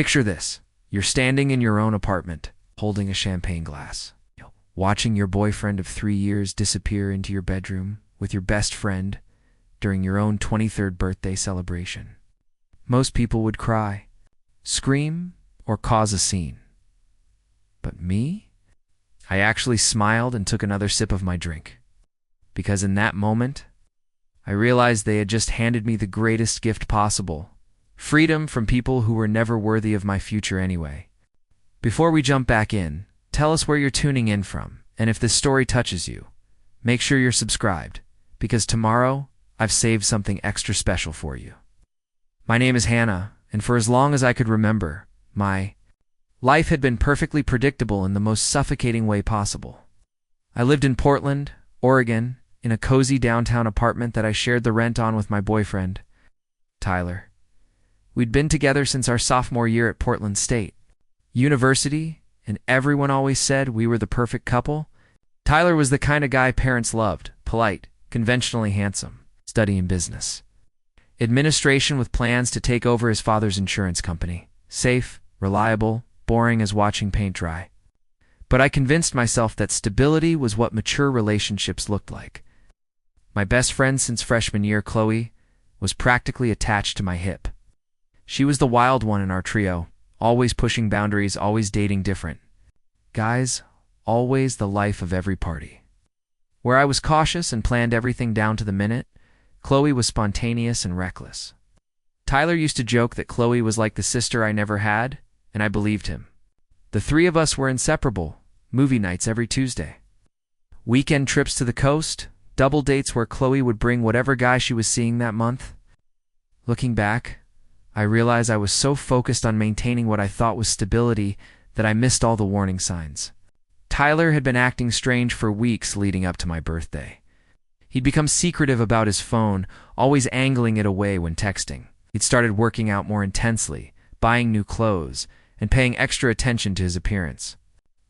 Picture this. You're standing in your own apartment, holding a champagne glass, watching your boyfriend of 3 years disappear into your bedroom with your best friend during your own 23rd birthday celebration. Most people would cry, scream, or cause a scene. But me? I actually smiled and took another sip of my drink. Because in that moment, I realized they had just handed me the greatest gift possible: freedom from people who were never worthy of my future anyway. Before we jump back in, tell us where you're tuning in from, and if this story touches you, make sure you're subscribed, because tomorrow I've saved something extra special for you. My name is Hannah, and for as long as I could remember, my life had been perfectly predictable in the most suffocating way possible. I lived in Portland, Oregon, in a cozy downtown apartment that I shared the rent on with my boyfriend, Tyler. We'd been together since our sophomore year at Portland State University, and everyone always said we were the perfect couple. Tyler was the kind of guy parents loved: polite, conventionally handsome, studying business administration with plans to take over his father's insurance company. Safe, reliable, boring as watching paint dry. But I convinced myself that stability was what mature relationships looked like. My best friend since freshman year, Chloe, was practically attached to my hip. She was the wild one in our trio, always pushing boundaries, always dating different guys, always the life of every party. Where I was cautious and planned everything down to the minute, Chloe was spontaneous and reckless. Tyler used to joke that Chloe was like the sister I never had, and I believed him. The three of us were inseparable: movie nights every Tuesday, weekend trips to the coast, double dates where Chloe would bring whatever guy she was seeing that month. Looking back, I realized I was so focused on maintaining what I thought was stability that I missed all the warning signs. Tyler had been acting strange for weeks leading up to my birthday. He'd become secretive about his phone, always angling it away when texting. He'd started working out more intensely, buying new clothes, and paying extra attention to his appearance.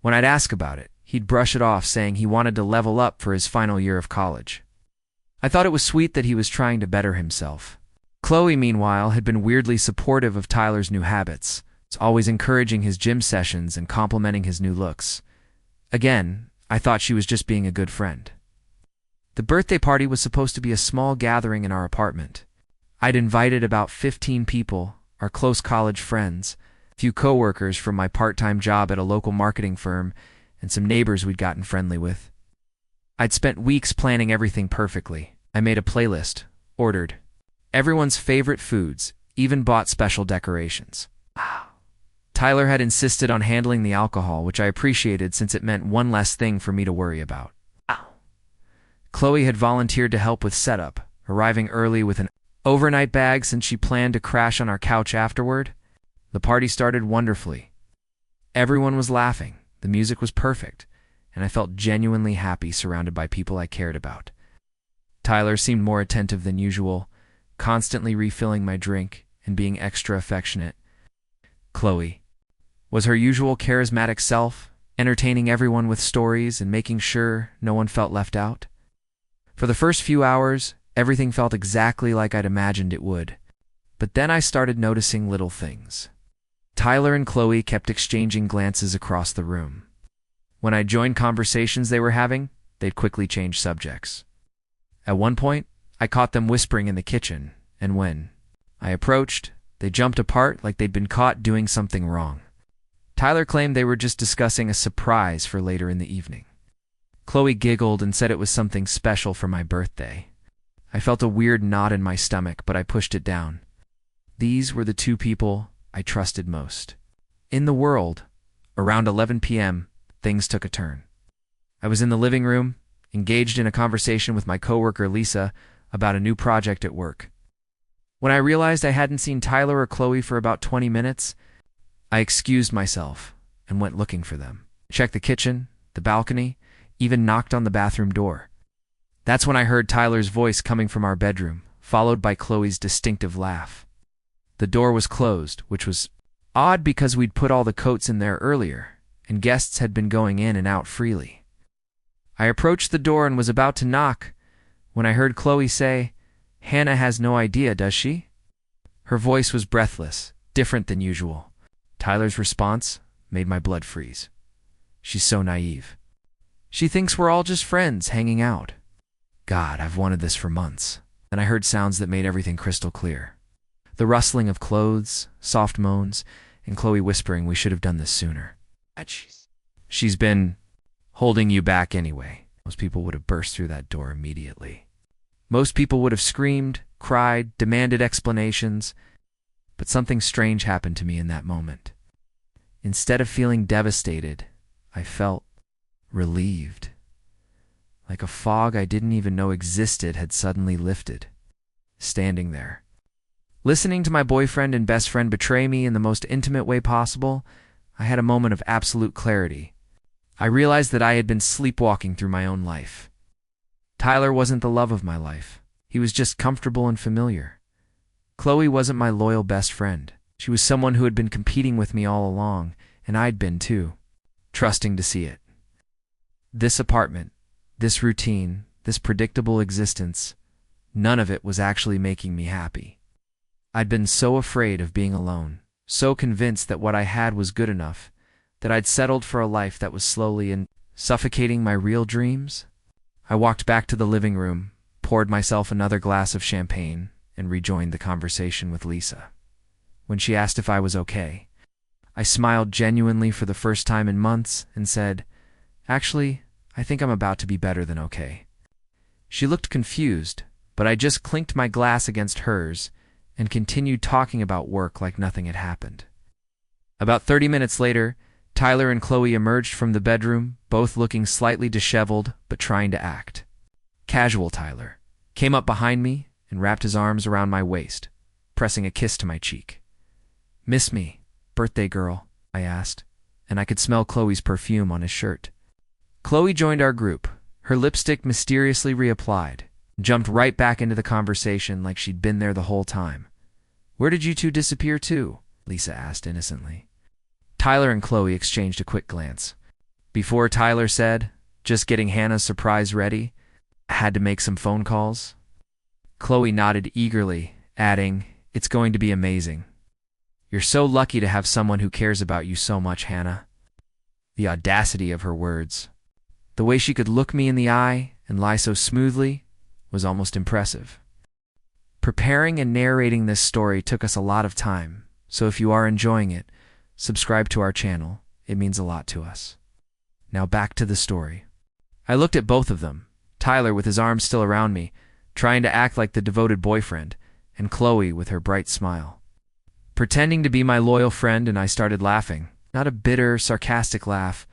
When I'd ask about it, he'd brush it off, saying he wanted to level up for his final year of college. I thought it was sweet that he was trying to better himself. Chloe, meanwhile, had been weirdly supportive of Tyler's new habits, always encouraging his gym sessions and complimenting his new looks. Again, I thought she was just being a good friend. The birthday party was supposed to be a small gathering in our apartment. I'd invited about 15 people, our close college friends, a few coworkers from my part-time job at a local marketing firm, and some neighbors we'd gotten friendly with. I'd spent weeks planning everything perfectly. I made a playlist, ordered everyone's favorite foods, even bought special decorations. Tyler had insisted on handling the alcohol, which I appreciated since it meant one less thing for me to worry about. Chloe had volunteered to help with setup, arriving early with an overnight bag since she planned to crash on our couch afterward. The party started wonderfully. Everyone was laughing, the music was perfect, and I felt genuinely happy surrounded by people I cared about. Tyler seemed more attentive than usual, constantly refilling my drink and being extra affectionate. Chloe was her usual charismatic self, entertaining everyone with stories and making sure no one felt left out. For the first few hours, everything felt exactly like I'd imagined it would. But then I started noticing little things. Tyler and Chloe kept exchanging glances across the room. When I joined conversations they were having, they'd quickly change subjects. At one point, I caught them whispering in the kitchen, and when I approached, they jumped apart like they'd been caught doing something wrong. Tyler claimed they were just discussing a surprise for later in the evening. Chloe giggled and said it was something special for my birthday. I felt a weird knot in my stomach, but I pushed it down. These were the two people I trusted most in the world. Around 11 p.m., things took a turn. I was in the living room, engaged in a conversation with my coworker Lisa about a new project at work. When I realized I hadn't seen Tyler or Chloe for about 20 minutes, I excused myself and went looking for them. Checked the kitchen, the balcony, even knocked on the bathroom door. That's when I heard Tyler's voice coming from our bedroom, followed by Chloe's distinctive laugh. The door was closed, which was odd because we'd put all the coats in there earlier, and guests had been going in and out freely. I approached the door and was about to knock when I heard Chloe say, "Hannah has no idea, does she?" Her voice was breathless, different than usual. Tyler's response made my blood freeze. She's so naive. She thinks we're all just friends hanging out. God, I've wanted this for months. Then I heard sounds that made everything crystal clear. The rustling of clothes, soft moans, and Chloe whispering we should have done this sooner. She's been holding you back anyway. Most people would have burst through that door immediately. Most people would have screamed, cried, demanded explanations. But something strange happened to me in that moment. Instead of feeling devastated, I felt relieved. Like a fog I didn't even know existed had suddenly lifted. Standing there, listening to my boyfriend and best friend betray me in the most intimate way possible, I had a moment of absolute clarity. I realized that I had been sleepwalking through my own life. Tyler wasn't the love of my life. He was just comfortable and familiar. Chloe wasn't my loyal best friend. She was someone who had been competing with me all along, and I'd been too, trusting to see it. This apartment, this routine, this predictable existence, none of it was actually making me happy. I'd been so afraid of being alone, so convinced that what I had was good enough, that I'd settled for a life that was slowly and suffocating my real dreams. I walked back to the living room, poured myself another glass of champagne, and rejoined the conversation with Lisa. When she asked if I was okay, I smiled genuinely for the first time in months and said, "Actually, I think I'm about to be better than okay." She looked confused, but I just clinked my glass against hers and continued talking about work like nothing had happened. About 30 minutes later, Tyler and Chloe emerged from the bedroom, both looking slightly disheveled but trying to act. Casual Tyler came up behind me and wrapped his arms around my waist, pressing a kiss to my cheek. "Miss me, birthday girl?" I asked, and I could smell Chloe's perfume on his shirt. Chloe joined our group, her lipstick mysteriously reapplied, and jumped right back into the conversation like she'd been there the whole time. "Where did you two disappear to?" Lisa asked innocently. Tyler and Chloe exchanged a quick glance. Before Tyler said, "Just getting Hannah's surprise ready. I had to make some phone calls." Chloe nodded eagerly, adding, "It's going to be amazing. You're so lucky to have someone who cares about you so much, Hannah." The audacity of her words, the way she could look me in the eye and lie so smoothly, was almost impressive. Preparing and narrating this story took us a lot of time, so if you are enjoying it, subscribe to our channel. It means a lot to us. Now back to the story. I looked at both of them, Tyler with his arms still around me, trying to act like the devoted boyfriend, and Chloe with her bright smile, pretending to be my loyal friend, and I started laughing. Not a bitter, sarcastic laugh,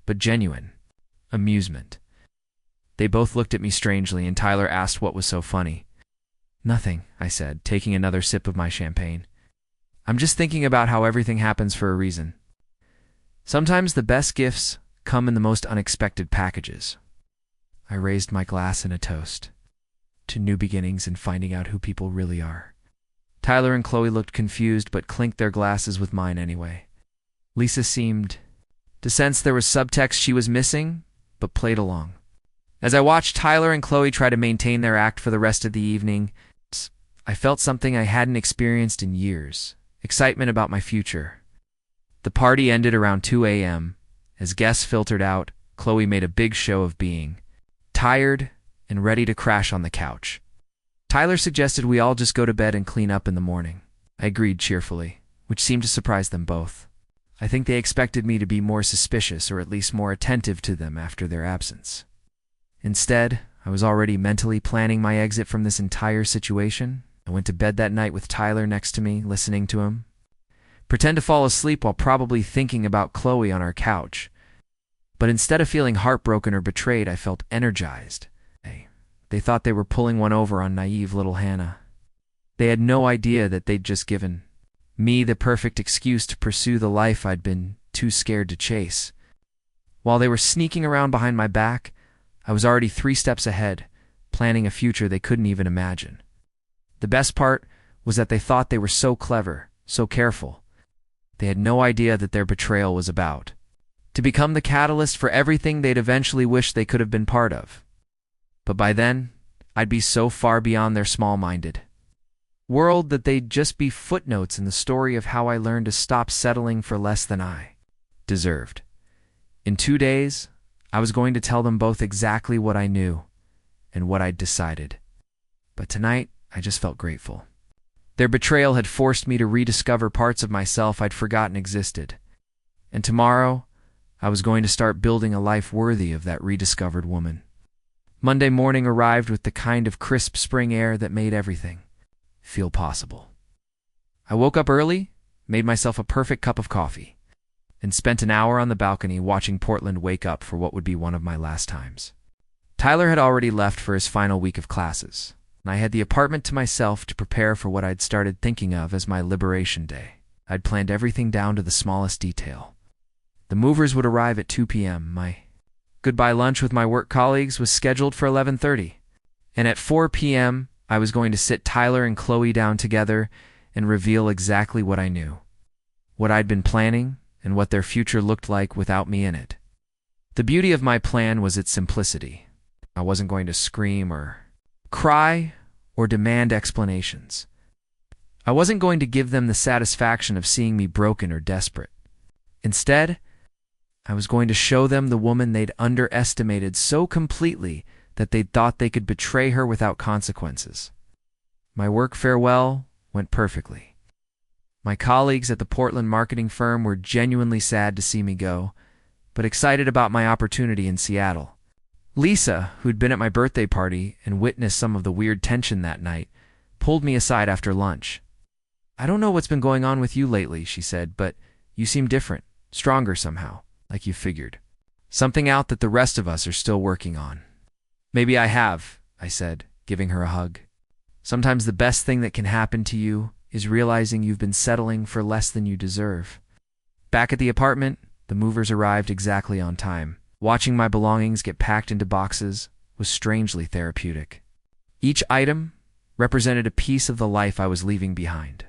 but genuine amusement. They both looked at me strangely, and Tyler asked what was so funny. "Nothing," I said, taking another sip of my champagne. "I'm just thinking about how everything happens for a reason. Sometimes the best gifts come in the most unexpected packages." I raised my glass in a toast to new beginnings and finding out who people really are. Tyler and Chloe looked confused but clinked their glasses with mine anyway. Lisa seemed to sense there was subtext she was missing, but played along. As I watched Tyler and Chloe try to maintain their act for the rest of the evening, I felt something I hadn't experienced in years: excitement about my future. The party ended around 2 a.m. As guests filtered out, Chloe made a big show of being tired and ready to crash on the couch. Tyler suggested we all just go to bed and clean up in the morning. I agreed cheerfully, which seemed to surprise them both. I think they expected me to be more suspicious, or at least more attentive to them after their absence. Instead, I was already mentally planning my exit from this entire situation. I went to bed that night with Tyler next to me, listening to him pretend to fall asleep while probably thinking about Chloe on our couch. But instead of feeling heartbroken or betrayed, I felt energized. They thought they were pulling one over on naive little Hannah. They had no idea that they'd just given me the perfect excuse to pursue the life I'd been too scared to chase. While they were sneaking around behind my back, I was already 3 steps ahead, planning a future they couldn't even imagine. The best part was that they thought they were so clever, so careful. They had no idea that their betrayal was about to become the catalyst for everything they'd eventually wished they could have been part of. But by then, I'd be so far beyond their small-minded world that they'd just be footnotes in the story of how I learned to stop settling for less than I deserved. In 2 days, I was going to tell them both exactly what I knew and what I'd decided. But tonight, I just felt grateful. Their betrayal had forced me to rediscover parts of myself I'd forgotten existed. And tomorrow, I was going to start building a life worthy of that rediscovered woman. Monday morning arrived with the kind of crisp spring air that made everything feel possible. I woke up early, made myself a perfect cup of coffee, and spent an hour on the balcony watching Portland wake up for what would be one of my last times. Tyler had already left for his final week of classes, and I had the apartment to myself to prepare for what I'd started thinking of as my liberation day. I'd planned everything down to the smallest detail. The movers would arrive at 2 p.m. My goodbye lunch with my work colleagues was scheduled for 11:30, and at 4 p.m. I was going to sit Tyler and Chloe down together and reveal exactly what I knew, what I'd been planning, and what their future looked like without me in it. The beauty of my plan was its simplicity. I wasn't going to scream or cry or demand explanations. I wasn't going to give them the satisfaction of seeing me broken or desperate. Instead, I was going to show them the woman they'd underestimated so completely that they'd thought they could betray her without consequences. My work farewell went perfectly. My colleagues at the Portland marketing firm were genuinely sad to see me go, but excited about my opportunity in Seattle. Lisa, who'd been at my birthday party and witnessed some of the weird tension that night, pulled me aside after lunch. "I don't know what's been going on with you lately," she said, "but you seem different, stronger somehow, like you figured something out that the rest of us are still working on." "Maybe I have," I said, giving her a hug. "Sometimes the best thing that can happen to you is realizing you've been settling for less than you deserve." Back at the apartment, the movers arrived exactly on time. Watching my belongings get packed into boxes was strangely therapeutic. Each item represented a piece of the life I was leaving behind.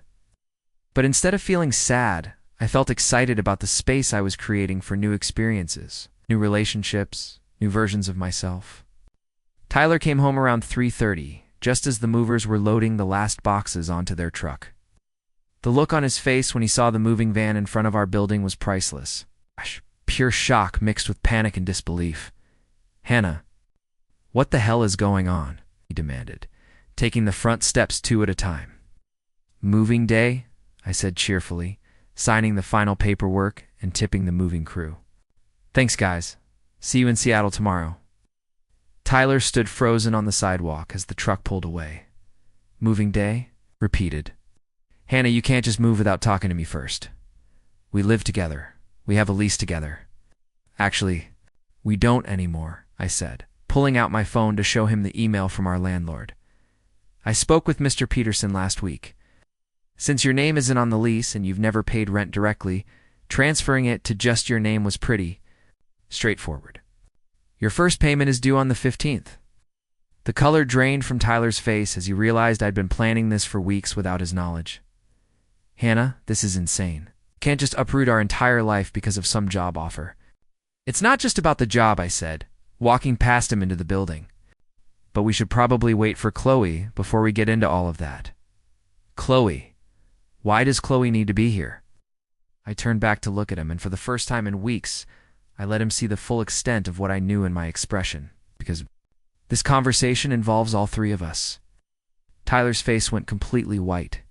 But instead of feeling sad, I felt excited about the space I was creating for new experiences, new relationships, new versions of myself. Tyler came home around 3:30, just as the movers were loading the last boxes onto their truck. The look on his face when he saw the moving van in front of our building was priceless. Pure shock mixed with panic and disbelief. "Hannah, what the hell is going on?" he demanded, taking the front steps 2 at a time. "Moving day," I said cheerfully, signing the final paperwork and tipping the moving crew. "Thanks, guys. See you in Seattle tomorrow." Tyler stood frozen on the sidewalk as the truck pulled away. "Moving day?" repeated. "Hannah, you can't just move without talking to me first. We live together. We have a lease together." "Actually, we don't anymore," I said, pulling out my phone to show him the email from our landlord. "I spoke with Mr. Peterson last week. Since your name isn't on the lease and you've never paid rent directly, transferring it to just your name was pretty straightforward. Your first payment is due on the 15th. The color drained from Tyler's face as he realized I'd been planning this for weeks without his knowledge. "Hannah, this is insane. Can't just uproot our entire life because of some job offer." "It's not just about the job," I said, walking past him into the building. "But we should probably wait for Chloe before we get into all of that." "Chloe? Why does Chloe need to be here?" I turned back to look at him, and for the first time in weeks, I let him see the full extent of what I knew in my expression, because this conversation involves all 3 of us. Tyler's face went completely white.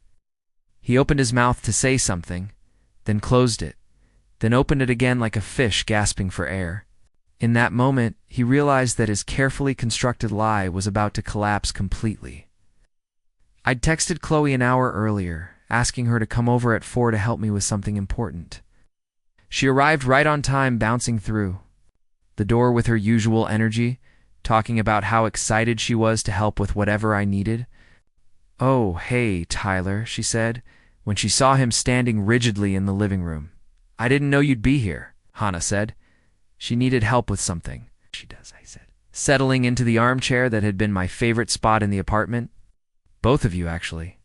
He opened his mouth to say something, then closed it, then opened it again like a fish gasping for air. In that moment, he realized that his carefully constructed lie was about to collapse completely. I'd texted Chloe an hour earlier, asking her to come over at 4 to help me with something important. She arrived right on time, bouncing through the door with her usual energy, talking about how excited she was to help with whatever I needed. "Oh, hey, Tyler," she said, when she saw him standing rigidly in the living room. "I didn't know you'd be here," Hannah said. She needed help with something. "She does," I said, settling into the armchair that had been my favorite spot in the apartment. "Both of you, actually.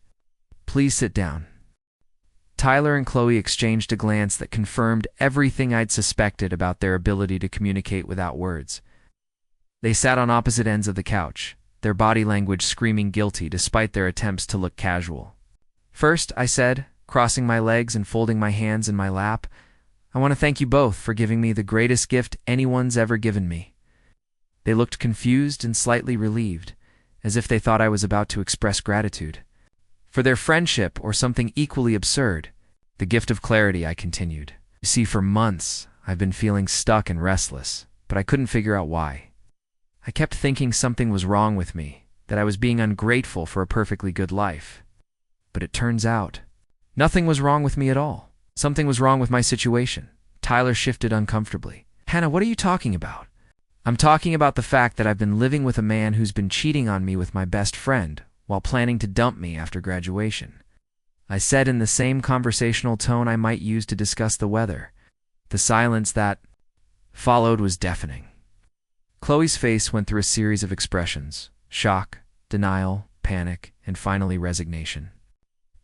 Please sit down." Tyler and Chloe exchanged a glance that confirmed everything I'd suspected about their ability to communicate without words. They sat on opposite ends of the couch, their body language screaming guilty despite their attempts to look casual. First, I said, crossing my legs and folding my hands in my lap, I want to thank you both for giving me the greatest gift anyone's ever given me. They looked confused and slightly relieved, as if they thought I was about to express gratitude. For their friendship or something equally absurd. The gift of clarity, I continued. You see, for months, I've been feeling stuck and restless, but I couldn't figure out why. I kept thinking something was wrong with me, that I was being ungrateful for a perfectly good life. But it turns out, nothing was wrong with me at all. Something was wrong with my situation. Tyler shifted uncomfortably. Hannah, what are you talking about? I'm talking about the fact that I've been living with a man who's been cheating on me with my best friend while planning to dump me after graduation. I said in the same conversational tone I might use to discuss the weather. The silence that followed was deafening. Chloe's face went through a series of expressions: shock, denial, panic, and finally resignation.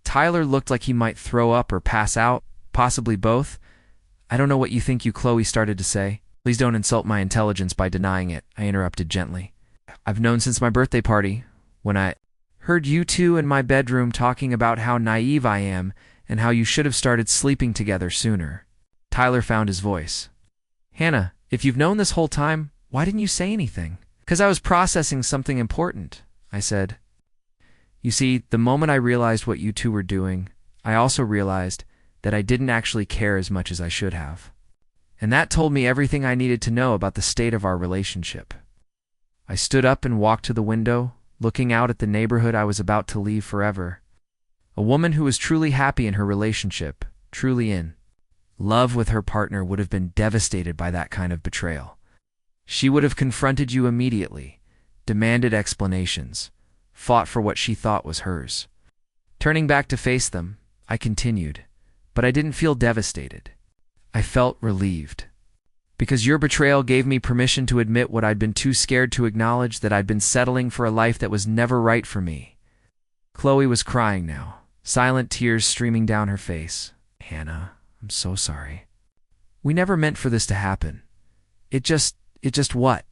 Tyler looked like he might throw up or pass out, possibly both. I don't know what you think, Chloe started to say. Please don't insult my intelligence by denying it, I interrupted gently. I've known since my birthday party, when I heard you two in my bedroom talking about how naive I am and how you should have started sleeping together sooner. Tyler found his voice. Hannah, if you've known this whole time, why didn't you say anything? Because I was processing something important, I said. You see, the moment I realized what you two were doing, I also realized that I didn't actually care as much as I should have. And that told me everything I needed to know about the state of our relationship. I stood up and walked to the window, looking out at the neighborhood I was about to leave forever. A woman who was truly happy in her relationship, truly in love with her partner, would have been devastated by that kind of betrayal. She would have confronted you immediately, demanded explanations, fought for what she thought was hers. Turning back to face them, I continued, but I didn't feel devastated. I felt relieved. Because your betrayal gave me permission to admit what I'd been too scared to acknowledge, that I'd been settling for a life that was never right for me. Chloe was crying now, silent tears streaming down her face. Hannah, I'm so sorry. We never meant for this to happen. It just what?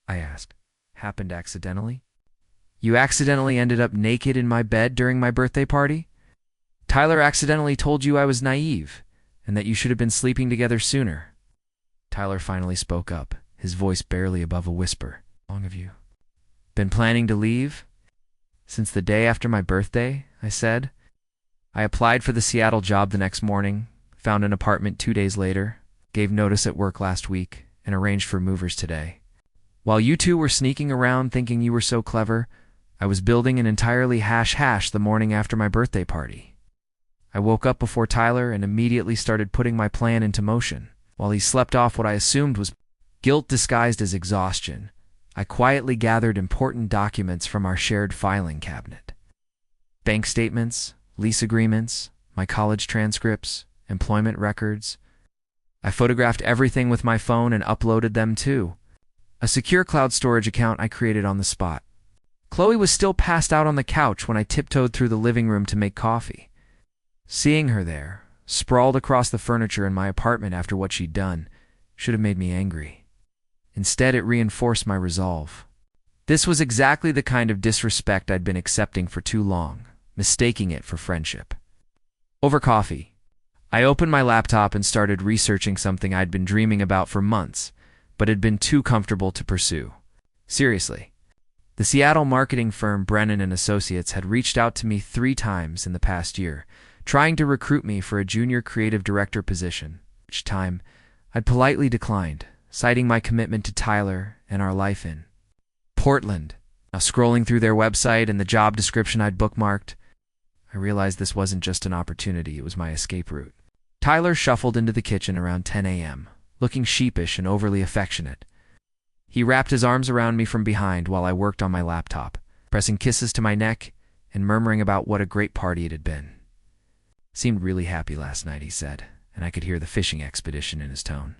I asked. Happened accidentally? You accidentally ended up naked in my bed during my birthday party? Tyler accidentally told you I was naive, and that you should have been sleeping together sooner. Tyler finally spoke up, his voice barely above a whisper. How long have you been planning to leave? Since the day after my birthday, I said. I applied for the Seattle job the next morning, found an apartment 2 days later, gave notice at work last week, and arranged for movers today. While you two were sneaking around thinking you were so clever, I was building an entirely hash the morning after my birthday party. I woke up before Tyler and immediately started putting my plan into motion. While he slept off what I assumed was guilt disguised as exhaustion, I quietly gathered important documents from our shared filing cabinet. Bank statements, lease agreements, my college transcripts, employment records. I photographed everything with my phone and uploaded them too. A secure cloud storage account I created on the spot. Chloe was still passed out on the couch when I tiptoed through the living room to make coffee. Seeing her there, sprawled across the furniture in my apartment after what she'd done, should have made me angry. Instead, it reinforced my resolve. This was exactly the kind of disrespect I'd been accepting for too long, mistaking it for friendship. Over coffee, I opened my laptop and started researching something I'd been dreaming about for months, but had been too comfortable to pursue. Seriously. The Seattle marketing firm Brennan & Associates had reached out to me 3 times in the past year, trying to recruit me for a junior creative director position. Each time, I'd politely declined, citing my commitment to Tyler and our life in Portland. Now, scrolling through their website and the job description I'd bookmarked, I realized this wasn't just an opportunity, it was my escape route. Tyler shuffled into the kitchen around 10 a.m., looking sheepish and overly affectionate. He wrapped his arms around me from behind while I worked on my laptop, pressing kisses to my neck and murmuring about what a great party it had been. Seemed really happy last night, he said, and I could hear the fishing expedition in his tone.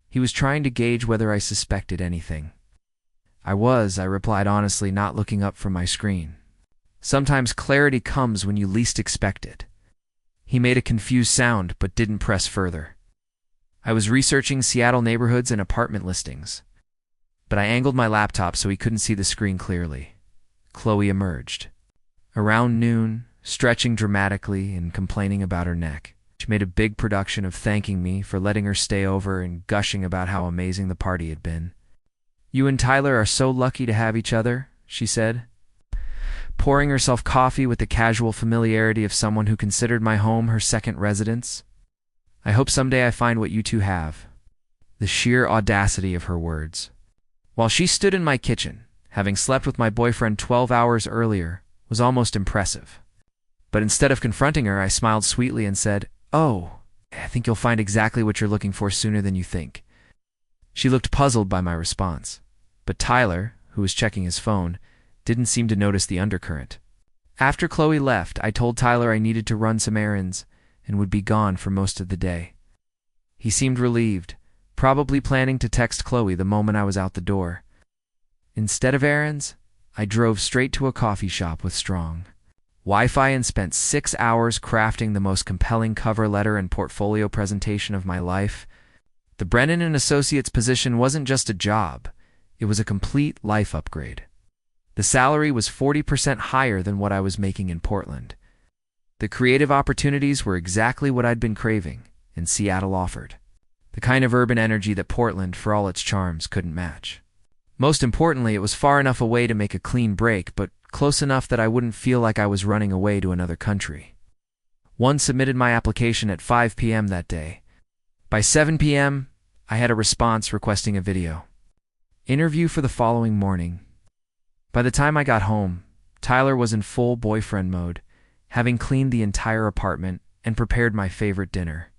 He was trying to gauge whether I suspected anything. I replied honestly, not looking up from my screen. Sometimes clarity comes when you least expect it. He made a confused sound, but didn't press further. I was researching Seattle neighborhoods and apartment listings, but I angled my laptop so he couldn't see the screen clearly. Chloe emerged. Around noon, stretching dramatically and complaining about her neck. She made a big production of thanking me for letting her stay over and gushing about how amazing the party had been. "You and Tyler are so lucky to have each other," she said, pouring herself coffee with the casual familiarity of someone who considered my home her second residence. "I hope someday I find what you two have." The sheer audacity of her words. While she stood in my kitchen, having slept with my boyfriend 12 hours earlier, was almost impressive. But instead of confronting her, I smiled sweetly and said, "Oh, I think you'll find exactly what you're looking for sooner than you think." She looked puzzled by my response, but Tyler, who was checking his phone, didn't seem to notice the undercurrent. After Chloe left, I told Tyler I needed to run some errands and would be gone for most of the day. He seemed relieved, probably planning to text Chloe the moment I was out the door. Instead of errands, I drove straight to a coffee shop with strong Wi-Fi and spent 6 hours crafting the most compelling cover letter and portfolio presentation of my life. The Brennan & Associates position wasn't just a job, it was a complete life upgrade. The salary was 40% higher than what I was making in Portland. The creative opportunities were exactly what I'd been craving, and Seattle offered. The kind of urban energy that Portland, for all its charms, couldn't match. Most importantly, it was far enough away to make a clean break, but close enough that I wouldn't feel like I was running away to another country. One submitted my application at 5 p.m. that day. By 7 p.m., I had a response requesting a video interview for the following morning. By the time I got home, Tyler was in full boyfriend mode, having cleaned the entire apartment and prepared my favorite dinner.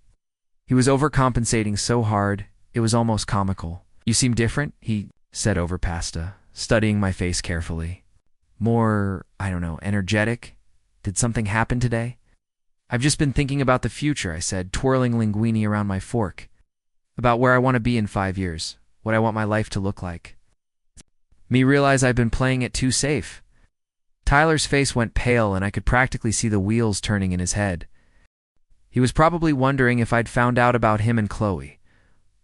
He was overcompensating so hard, it was almost comical. "You seem different," he said over pasta, studying my face carefully. "More, energetic? Did something happen today?" "I've just been thinking about the future," I said, twirling linguine around my fork. "About where I want to be in 5 years, what I want my life to look like." Me realize I've been playing it too safe. Tyler's face went pale and I could practically see the wheels turning in his head. He was probably wondering if I'd found out about him and Chloe,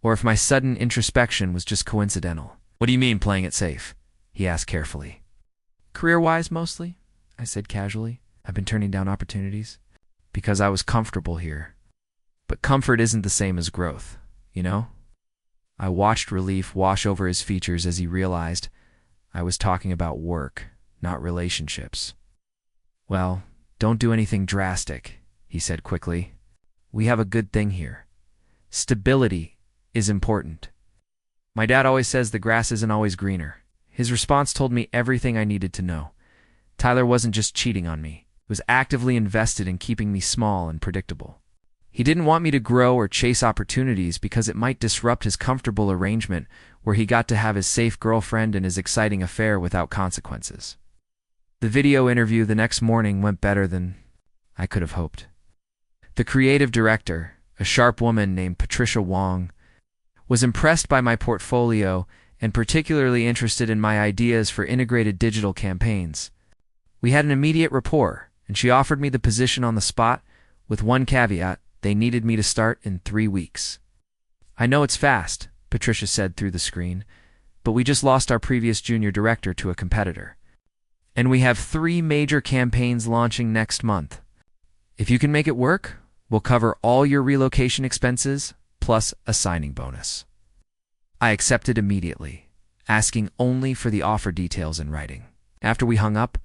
or if my sudden introspection was just coincidental. "What do you mean, playing it safe?" he asked carefully. "Career-wise, mostly," I said casually. "I've been turning down opportunities because I was comfortable here. But comfort isn't the same as growth, you know?" I watched relief wash over his features as he realized I was talking about work, not relationships. "Well, don't do anything drastic," he said quickly. "We have a good thing here. Stability is important. My dad always says the grass isn't always greener." His response told me everything I needed to know. Tyler wasn't just cheating on me. He was actively invested in keeping me small and predictable. He didn't want me to grow or chase opportunities because it might disrupt his comfortable arrangement where he got to have his safe girlfriend and his exciting affair without consequences. The video interview the next morning went better than I could have hoped. The creative director, a sharp woman named Patricia Wong, was impressed by my portfolio and particularly interested in my ideas for integrated digital campaigns. We had an immediate rapport, and she offered me the position on the spot, with one caveat: they needed me to start in 3 weeks. "I know it's fast," Patricia said through the screen, "but we just lost our previous junior director to a competitor. And we have 3 major campaigns launching next month. If you can make it work, we'll cover all your relocation expenses, plus a signing bonus." I accepted immediately, asking only for the offer details in writing. After we hung up,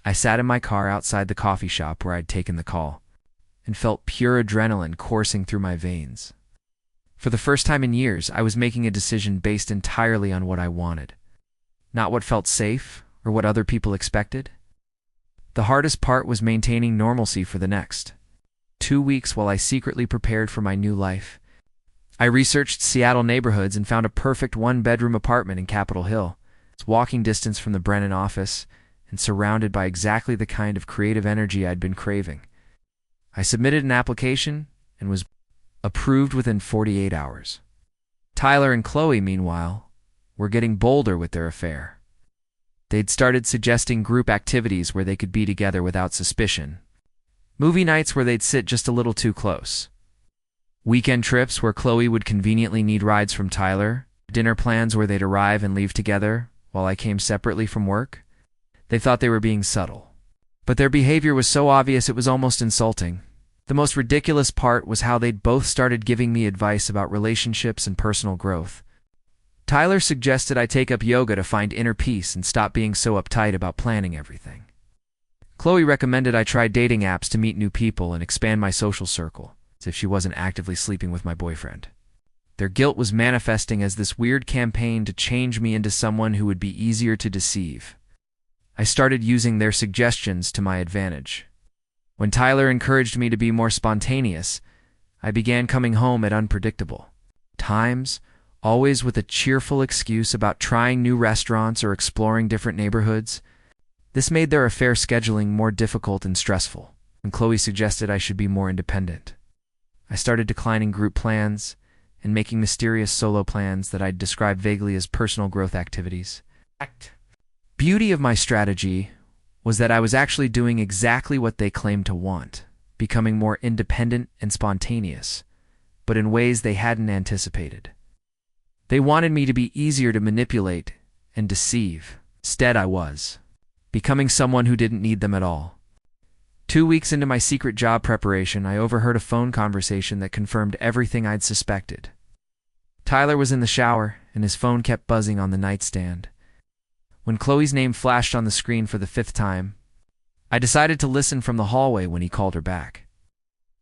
I sat in my car outside the coffee shop where I'd taken the call, and felt pure adrenaline coursing through my veins. For the first time in years, I was making a decision based entirely on what I wanted, not what felt safe or what other people expected. The hardest part was maintaining normalcy for the next 2 weeks while I secretly prepared for my new life. I researched Seattle neighborhoods and found a perfect 1-bedroom apartment in Capitol Hill. It's walking distance from the Brennan office and surrounded by exactly the kind of creative energy I'd been craving. I submitted an application and was approved within 48 hours. Tyler and Chloe, meanwhile, were getting bolder with their affair. They'd started suggesting group activities where they could be together without suspicion. Movie nights where they'd sit just a little too close. Weekend trips where Chloe would conveniently need rides from Tyler. Dinner plans where they'd arrive and leave together while I came separately from work. They thought they were being subtle, But their behavior was so obvious it was almost insulting. The most ridiculous part was how they'd both started giving me advice about relationships and personal growth. Tyler suggested I take up yoga to find inner peace and stop being so uptight about planning everything. Chloe recommended I try dating apps to meet new people and expand my social circle, as if she wasn't actively sleeping with my boyfriend. Their guilt was manifesting as this weird campaign to change me into someone who would be easier to deceive. I started using their suggestions to my advantage. When Tyler encouraged me to be more spontaneous, I began coming home at unpredictable times, always with a cheerful excuse about trying new restaurants or exploring different neighborhoods. This made their affair scheduling more difficult and stressful, and Chloe suggested I should be more independent. I started declining group plans and making mysterious solo plans that I'd describe vaguely as personal growth activities. Beauty of my strategy was that I was actually doing exactly what they claimed to want, becoming more independent and spontaneous, but in ways they hadn't anticipated. They wanted me to be easier to manipulate and deceive. Instead, I was becoming someone who didn't need them at all. 2 weeks into my secret job preparation, I overheard a phone conversation that confirmed everything I'd suspected. Tyler was in the shower, and his phone kept buzzing on the nightstand. When Chloe's name flashed on the screen for the 5th time, I decided to listen from the hallway when he called her back.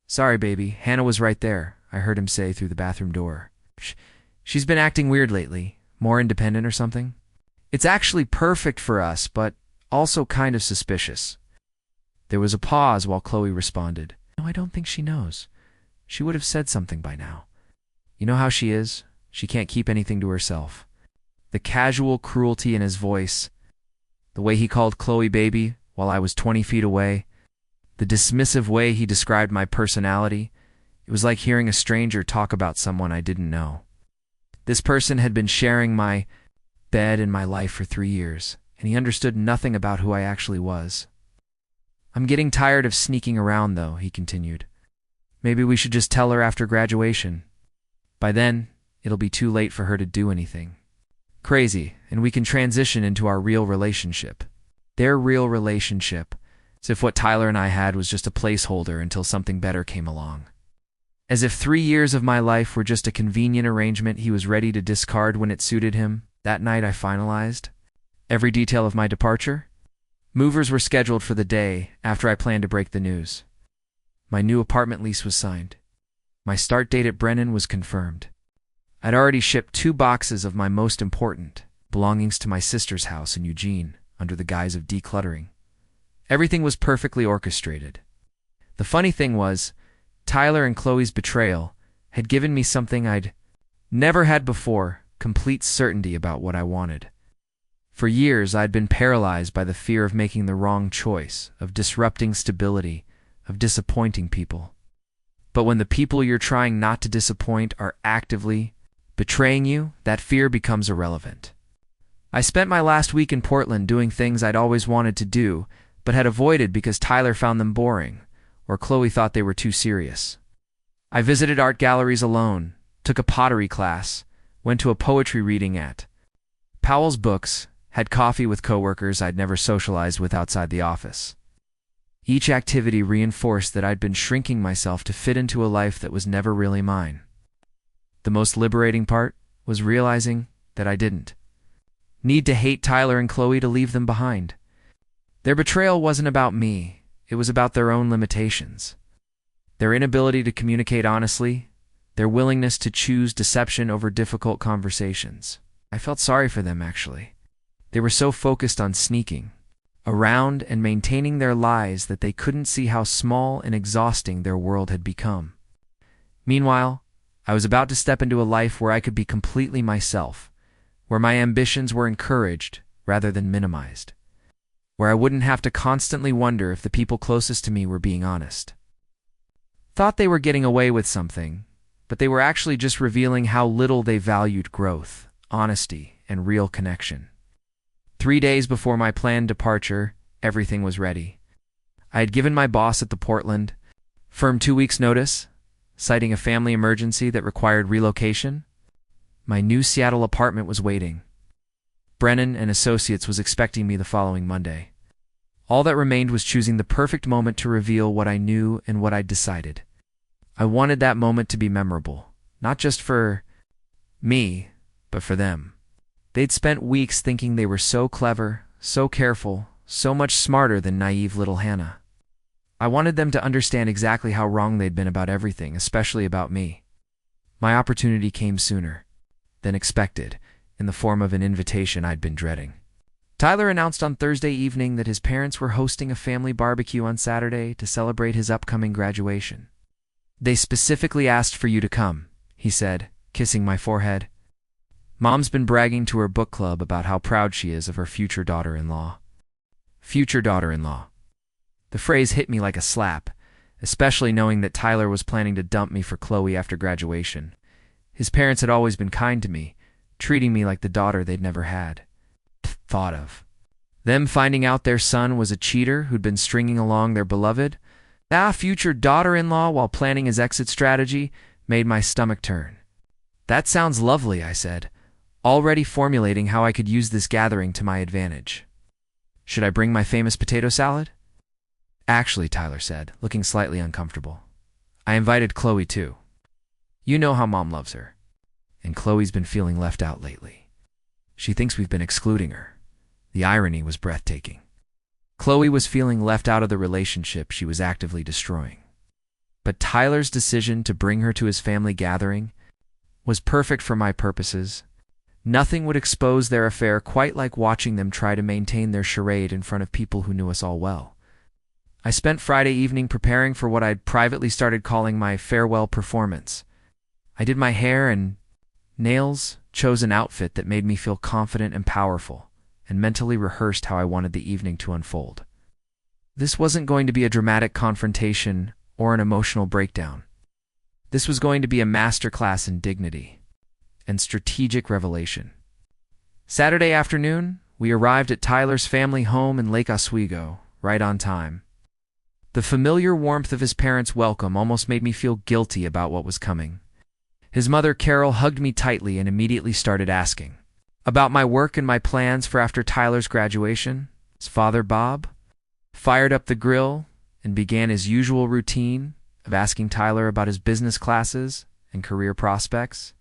"Sorry, baby, Hannah was right there," I heard him say through the bathroom door. "She's been acting weird lately, more independent or something. It's actually perfect for us, but also kind of suspicious." There was a pause while Chloe responded, "No, I don't think she knows. She would have said something by now. You know how she is? She can't keep anything to herself." The casual cruelty in his voice, the way he called Chloe baby while I was 20 feet away, the dismissive way he described my personality, it was like hearing a stranger talk about someone I didn't know. This person had been sharing my bed and my life for 3 years, and he understood nothing about who I actually was. "I'm getting tired of sneaking around, though," he continued. "Maybe we should just tell her after graduation. By then, it'll be too late for her to do anything crazy, and we can transition into our real relationship." Their real relationship, as if what Tyler and I had was just a placeholder until something better came along. As if 3 years of my life were just a convenient arrangement he was ready to discard when it suited him. That night I finalized every detail of my departure. Movers were scheduled for the day after I planned to break the news. My new apartment lease was signed. My start date at Brennan was confirmed. I'd already shipped 2 boxes of my most important belongings to my sister's house in Eugene under the guise of decluttering. Everything was perfectly orchestrated. The funny thing was, Tyler and Chloe's betrayal had given me something I'd never had before: complete certainty about what I wanted. For years, I'd been paralyzed by the fear of making the wrong choice, of disrupting stability, of disappointing people. But when the people you're trying not to disappoint are actively betraying you, that fear becomes irrelevant. I spent my last week in Portland doing things I'd always wanted to do, but had avoided because Tyler found them boring, or Chloe thought they were too serious. I visited art galleries alone, took a pottery class, went to a poetry reading at Powell's Books, had coffee with coworkers I'd never socialized with outside the office. Each activity reinforced that I'd been shrinking myself to fit into a life that was never really mine. The most liberating part was realizing that I didn't need to hate Tyler and Chloe to leave them behind. Their betrayal wasn't about me, it was about their own limitations. Their inability to communicate honestly, their willingness to choose deception over difficult conversations. I felt sorry for them, actually. They were so focused on sneaking around and maintaining their lies that they couldn't see how small and exhausting their world had become. Meanwhile, I was about to step into a life where I could be completely myself, where my ambitions were encouraged rather than minimized, where I wouldn't have to constantly wonder if the people closest to me were being honest. Thought they were getting away with something, but they were actually just revealing how little they valued growth, honesty, and real connection. 3 days before my planned departure, everything was ready. I had given my boss at the Portland firm 2 weeks' notice, citing a family emergency that required relocation. My new Seattle apartment was waiting. Brennan and Associates was expecting me the following Monday. All that remained was choosing the perfect moment to reveal what I knew and what I'd decided. I wanted that moment to be memorable, not just for me, but for them. They'd spent weeks thinking they were so clever, so careful, so much smarter than naive little Hannah. I wanted them to understand exactly how wrong they'd been about everything, especially about me. My opportunity came sooner than expected, in the form of an invitation I'd been dreading. Tyler announced on Thursday evening that his parents were hosting a family barbecue on Saturday to celebrate his upcoming graduation. "They specifically asked for you to come," he said, kissing my forehead. "Mom's been bragging to her book club about how proud she is of her future daughter-in-law." Future daughter-in-law. The phrase hit me like a slap, especially knowing that Tyler was planning to dump me for Chloe after graduation. His parents had always been kind to me, treating me like the daughter they'd never had. Thought of them finding out their son was a cheater who'd been stringing along their beloved, future daughter-in-law while planning his exit strategy, made my stomach turn. "That sounds lovely," I said, already formulating how I could use this gathering to my advantage. "Should I bring my famous potato salad?" "Actually," Tyler said, looking slightly uncomfortable, "I invited Chloe too. You know how Mom loves her. And Chloe's been feeling left out lately. She thinks we've been excluding her." The irony was breathtaking. Chloe was feeling left out of the relationship she was actively destroying. But Tyler's decision to bring her to his family gathering was perfect for my purposes. Nothing would expose their affair quite like watching them try to maintain their charade in front of people who knew us all well. I spent Friday evening preparing for what I'd privately started calling my farewell performance. I did my hair and nails, chose an outfit that made me feel confident and powerful, and mentally rehearsed how I wanted the evening to unfold. This wasn't going to be a dramatic confrontation or an emotional breakdown. This was going to be a masterclass in dignity and strategic revelation. Saturday afternoon, we arrived at Tyler's family home in Lake Oswego, right on time. The familiar warmth of his parents' welcome almost made me feel guilty about what was coming. His mother, Carol, hugged me tightly and immediately started asking about my work and my plans for after Tyler's graduation. His father, Bob, fired up the grill and began his usual routine of asking Tyler about his business classes and career prospects.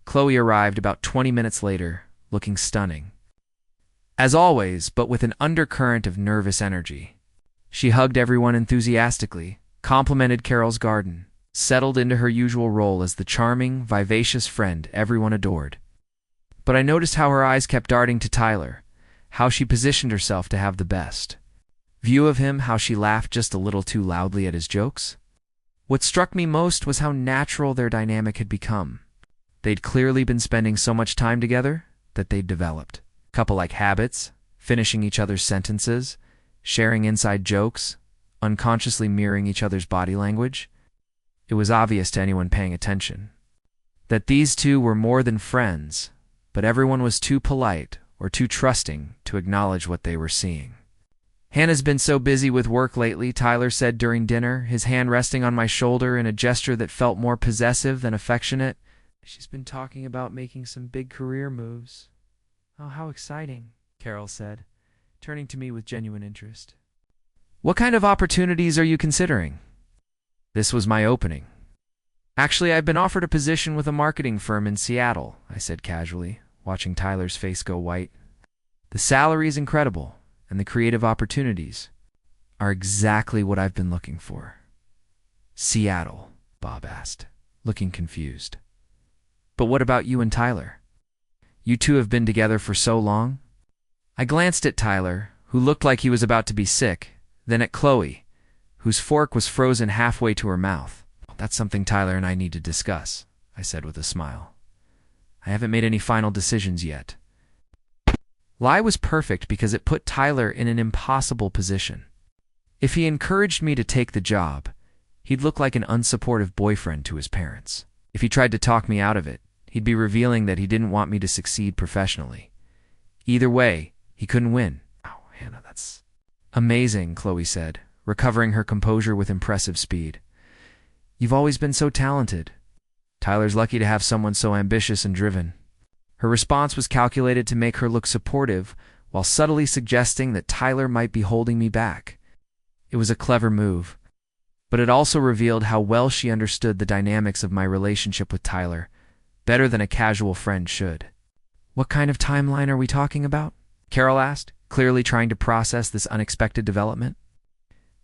Chloe arrived about 20 minutes later, looking stunning. As always, but with an undercurrent of nervous energy. She hugged everyone enthusiastically, complimented Carol's garden, settled into her usual role as the charming, vivacious friend everyone adored. But I noticed how her eyes kept darting to Tyler, how she positioned herself to have the best view of him, how she laughed just a little too loudly at his jokes. What struck me most was how natural their dynamic had become. They'd clearly been spending so much time together that they'd developed couple-like habits, finishing each other's sentences, sharing inside jokes, unconsciously mirroring each other's body language. It was obvious to anyone paying attention that these two were more than friends, but everyone was too polite or too trusting to acknowledge what they were seeing. "Hannah's been so busy with work lately," Tyler said during dinner, his hand resting on my shoulder in a gesture that felt more possessive than affectionate. "She's been talking about making some big career moves." "Oh, how exciting," Carol said, turning to me with genuine interest. "What kind of opportunities are you considering?" This was my opening. "Actually, I've been offered a position with a marketing firm in Seattle," I said casually, watching Tyler's face go white. "The salary is incredible, and the creative opportunities are exactly what I've been looking for." "Seattle?" Bob asked, looking confused. "But what about you and Tyler? You two have been together for so long?" I glanced at Tyler, who looked like he was about to be sick, then at Chloe, whose fork was frozen halfway to her mouth. "That's something Tyler and I need to discuss," I said with a smile. "I haven't made any final decisions yet." Lie was perfect because it put Tyler in an impossible position. If he encouraged me to take the job, he'd look like an unsupportive boyfriend to his parents. If he tried to talk me out of it, he'd be revealing that he didn't want me to succeed professionally. Either way, he couldn't win. "Oh, Hannah, that's amazing," Chloe said, recovering her composure with impressive speed. "You've always been so talented. Tyler's lucky to have someone so ambitious and driven." Her response was calculated to make her look supportive while subtly suggesting that Tyler might be holding me back. It was a clever move, but it also revealed how well she understood the dynamics of my relationship with Tyler, better than a casual friend should. "What kind of timeline are we talking about?" Carol asked, clearly trying to process this unexpected development.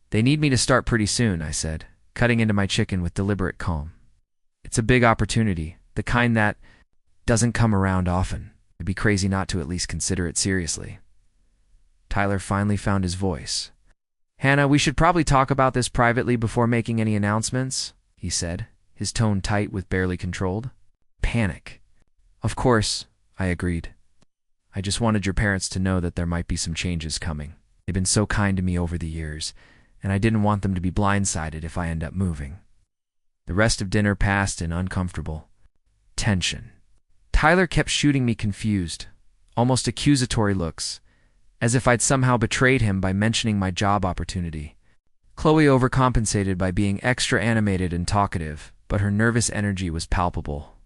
"They need me to start pretty soon," I said, cutting into my chicken with deliberate calm. "It's a big opportunity, the kind that doesn't come around often. It'd be crazy not to at least consider it seriously." Tyler finally found his voice. "Hannah, we should probably talk about this privately before making any announcements," he said, his tone tight with barely controlled panic. "Of course," I agreed. "I just wanted your parents to know that there might be some changes coming. They've been so kind to me over the years, and I didn't want them to be blindsided if I end up moving." The rest of dinner passed in uncomfortable tension. Tyler kept shooting me confused, almost accusatory looks, as if I'd somehow betrayed him by mentioning my job opportunity. Chloe overcompensated by being extra animated and talkative, but her nervous energy was palpable.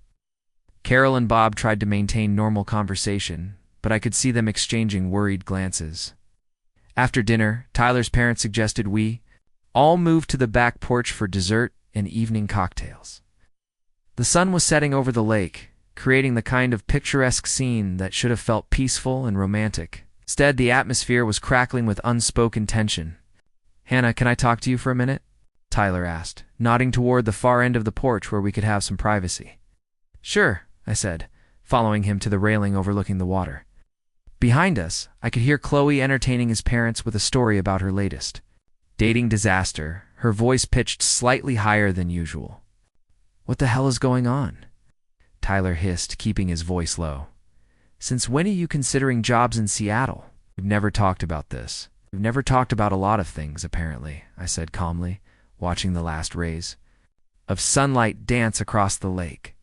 Carol and Bob tried to maintain normal conversation, but I could see them exchanging worried glances. After dinner, Tyler's parents suggested we all move to the back porch for dessert and evening cocktails. The sun was setting over the lake, creating the kind of picturesque scene that should have felt peaceful and romantic. Instead, the atmosphere was crackling with unspoken tension. "Hannah, can I talk to you for a minute?" Tyler asked, nodding toward the far end of the porch where we could have some privacy. "Sure," I said, following him to the railing overlooking the water. Behind us, I could hear Chloe entertaining his parents with a story about her latest dating disaster, her voice pitched slightly higher than usual. "What the hell is going on?" Tyler hissed, keeping his voice low. "Since when are you considering jobs in Seattle?" "We've never talked about this. We've never talked about a lot of things, apparently," I said calmly, watching the last rays of sunlight dance across the lake.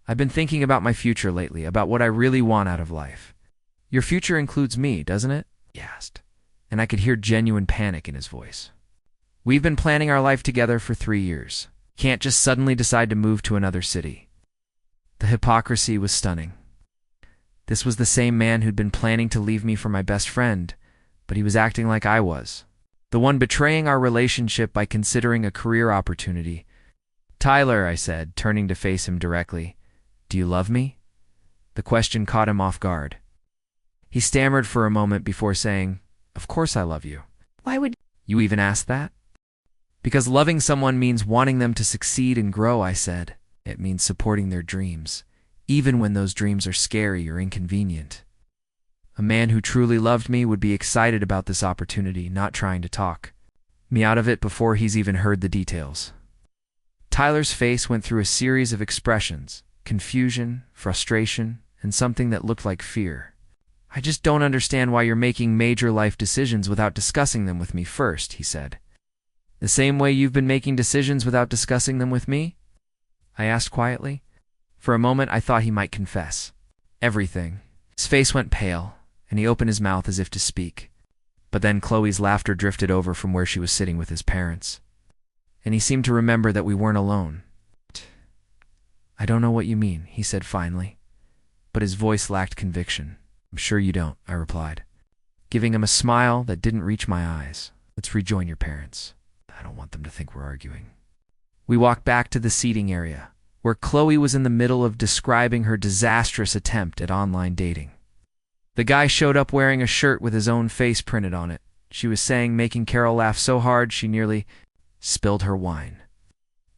"I've been thinking about my future lately, about what I really want out of life." "Your future includes me, doesn't it?" he asked, and I could hear genuine panic in his voice. "We've been planning our life together for 3 years. Can't just suddenly decide to move to another city." The hypocrisy was stunning. This was the same man who'd been planning to leave me for my best friend, but he was acting like I was, the one betraying our relationship by considering a career opportunity. "Tyler," I said, turning to face him directly, "do you love me?" The question caught him off guard. He stammered for a moment before saying, "Of course I love you." "Why would you even ask that?" "Because loving someone means wanting them to succeed and grow," I said. "It means supporting their dreams, even when those dreams are scary or inconvenient." A man who truly loved me would be excited about this opportunity, not trying to talk me out of it before he's even heard the details. Tyler's face went through a series of expressions: confusion, frustration, and something that looked like fear. "I just don't understand why you're making major life decisions without discussing them with me first," he said. "The same way you've been making decisions without discussing them with me?" I asked quietly. For a moment, I thought he might confess everything. His face went pale, and he opened his mouth as if to speak. But then Chloe's laughter drifted over from where she was sitting with his parents, and he seemed to remember that we weren't alone. "I don't know what you mean," he said finally, but his voice lacked conviction. "I'm sure you don't," I replied, giving him a smile that didn't reach my eyes. "Let's rejoin your parents. I don't want them to think we're arguing." We walked back to the seating area, where Chloe was in the middle of describing her disastrous attempt at online dating. The guy showed up wearing a shirt with his own face printed on it. She was saying, making Carol laugh so hard she nearly spilled her wine.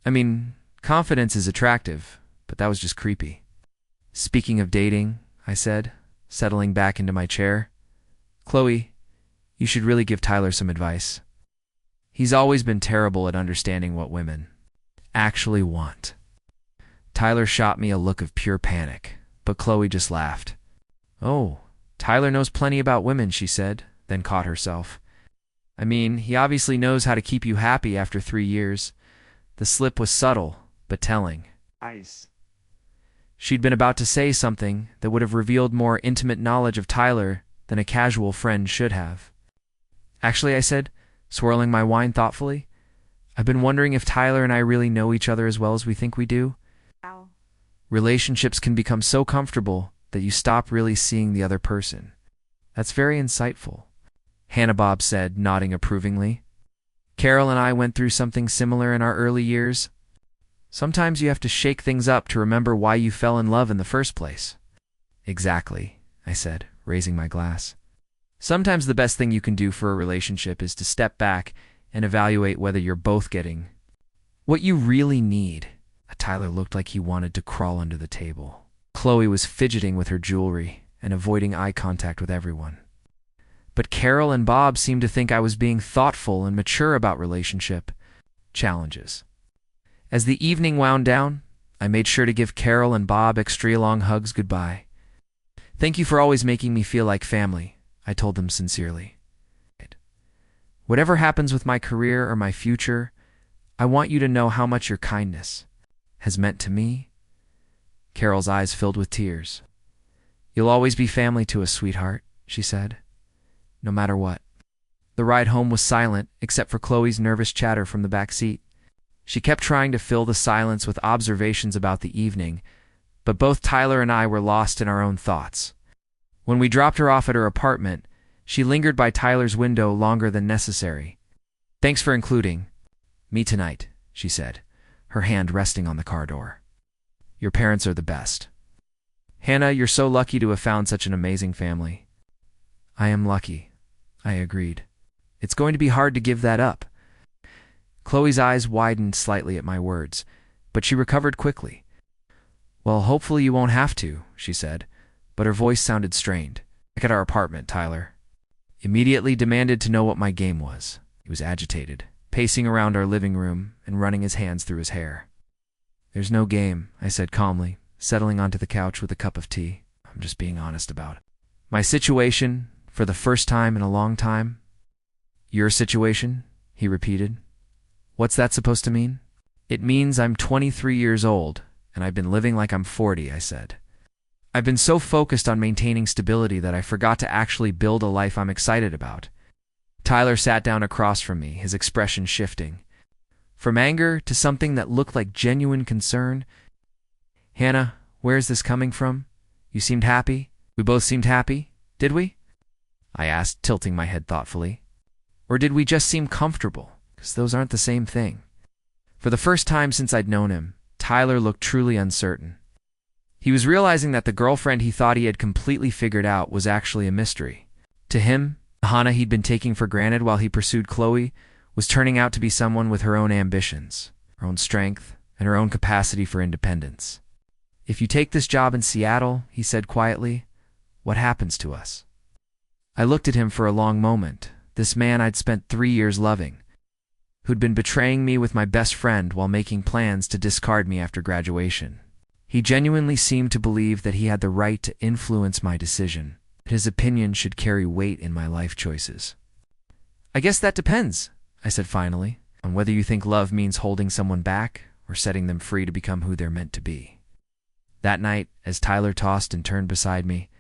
I mean, confidence is attractive, but that was just creepy. "Speaking of dating," I said, settling back into my chair, "Chloe, you should really give Tyler some advice. He's always been terrible at understanding what women actually want." Tyler shot me a look of pure panic, but Chloe just laughed. "Oh, Tyler knows plenty about women," she said, then caught herself. "I mean, he obviously knows how to keep you happy after 3 years. The slip was subtle, but telling." Ice. She'd been about to say something that would have revealed more intimate knowledge of Tyler than a casual friend should have. "Actually," I said, swirling my wine thoughtfully, "I've been wondering if Tyler and I really know each other as well as we think we do." Wow. Relationships can become so comfortable that you stop really seeing the other person. That's very insightful, Hannah Bob said, nodding approvingly. Carol and I went through something similar in our early years. Sometimes you have to shake things up to remember why you fell in love in the first place. Exactly, I said, raising my glass. Sometimes the best thing you can do for a relationship is to step back and evaluate whether you're both getting what you really need. Tyler looked like he wanted to crawl under the table. Chloe was fidgeting with her jewelry and avoiding eye contact with everyone. But Carol and Bob seemed to think I was being thoughtful and mature about relationship challenges. As the evening wound down, I made sure to give Carol and Bob extra long hugs goodbye. Thank you for always making me feel like family, I told them sincerely. Whatever happens with my career or my future, I want you to know how much your kindness has meant to me. Carol's eyes filled with tears. You'll always be family to us, sweetheart, she said. No matter what. The ride home was silent, except for Chloe's nervous chatter from the back seat. She kept trying to fill the silence with observations about the evening, but both Tyler and I were lost in our own thoughts. When we dropped her off at her apartment, she lingered by Tyler's window longer than necessary. Thanks for including me tonight, she said, her hand resting on the car door. Your parents are the best. Hannah, you're so lucky to have found such an amazing family. I am lucky, I agreed. It's going to be hard to give that up. Chloe's eyes widened slightly at my words, but she recovered quickly. Well, hopefully you won't have to, she said, but her voice sounded strained. Back at our apartment, Tyler immediately demanded to know what my game was. He was agitated, pacing around our living room and running his hands through his hair. There's no game, I said calmly, settling onto the couch with a cup of tea. I'm just being honest about it. My situation, for the first time in a long time. Your situation? He repeated. What's that supposed to mean? It means I'm 23 years old, and I've been living like I'm 40, I said. I've been so focused on maintaining stability that I forgot to actually build a life I'm excited about. Tyler sat down across from me, his expression shifting. From anger to something that looked like genuine concern. Hannah, where's this coming from? You seemed happy? We both seemed happy, did we? I asked, tilting my head thoughtfully. Or did we just seem comfortable? Because those aren't the same thing. For the first time since I'd known him, Tyler looked truly uncertain. He was realizing that the girlfriend he thought he had completely figured out was actually a mystery. To him, the Hannah he'd been taking for granted while he pursued Chloe was turning out to be someone with her own ambitions, her own strength, and her own capacity for independence. If you take this job in Seattle, he said quietly, what happens to us? I looked at him for a long moment, this man I'd spent 3 years loving, who'd been betraying me with my best friend while making plans to discard me after graduation. He genuinely seemed to believe that he had the right to influence my decision, that his opinion should carry weight in my life choices. I guess that depends, I said finally, on whether you think love means holding someone back or setting them free to become who they're meant to be. That night, as Tyler tossed and turned beside me,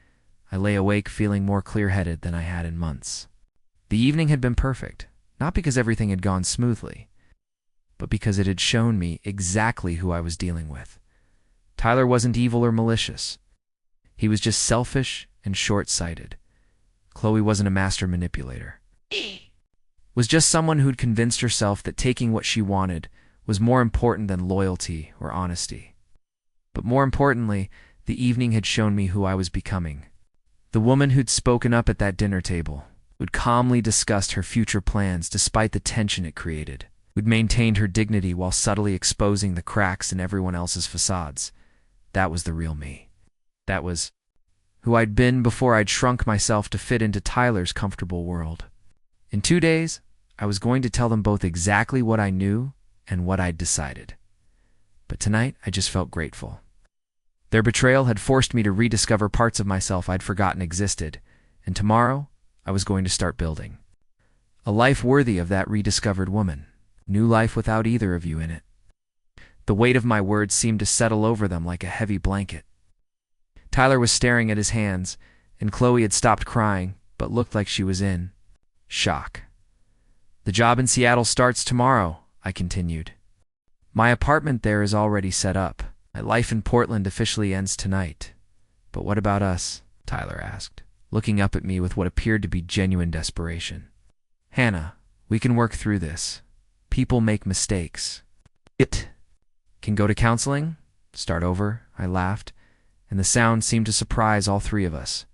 I lay awake feeling more clear-headed than I had in months. The evening had been perfect, not because everything had gone smoothly, but because it had shown me exactly who I was dealing with. Tyler wasn't evil or malicious. He was just selfish and short-sighted. Chloe wasn't a master manipulator. Was just someone who'd convinced herself that taking what she wanted was more important than loyalty or honesty. But more importantly, the evening had shown me who I was becoming. The woman who'd spoken up at that dinner table, who'd calmly discussed her future plans despite the tension it created, who'd maintained her dignity while subtly exposing the cracks in everyone else's facades. That was the real me. That was who I'd been before I'd shrunk myself to fit into Tyler's comfortable world. In 2 days, I was going to tell them both exactly what I knew and what I'd decided. But tonight, I just felt grateful. Their betrayal had forced me to rediscover parts of myself I'd forgotten existed, and tomorrow, I was going to start building. A life worthy of that rediscovered woman. New life without either of you in it. The weight of my words seemed to settle over them like a heavy blanket. Tyler was staring at his hands, and Chloe had stopped crying, but looked like she was in shock. The job in Seattle starts tomorrow, I continued. My apartment there is already set up. My life in Portland officially ends tonight. But what about us? Tyler asked. looking up at me with what appeared to be genuine desperation. Hannah, we can work through this. People make mistakes. It can go to counseling? Start over, I laughed, and the sound seemed to surprise all three of us.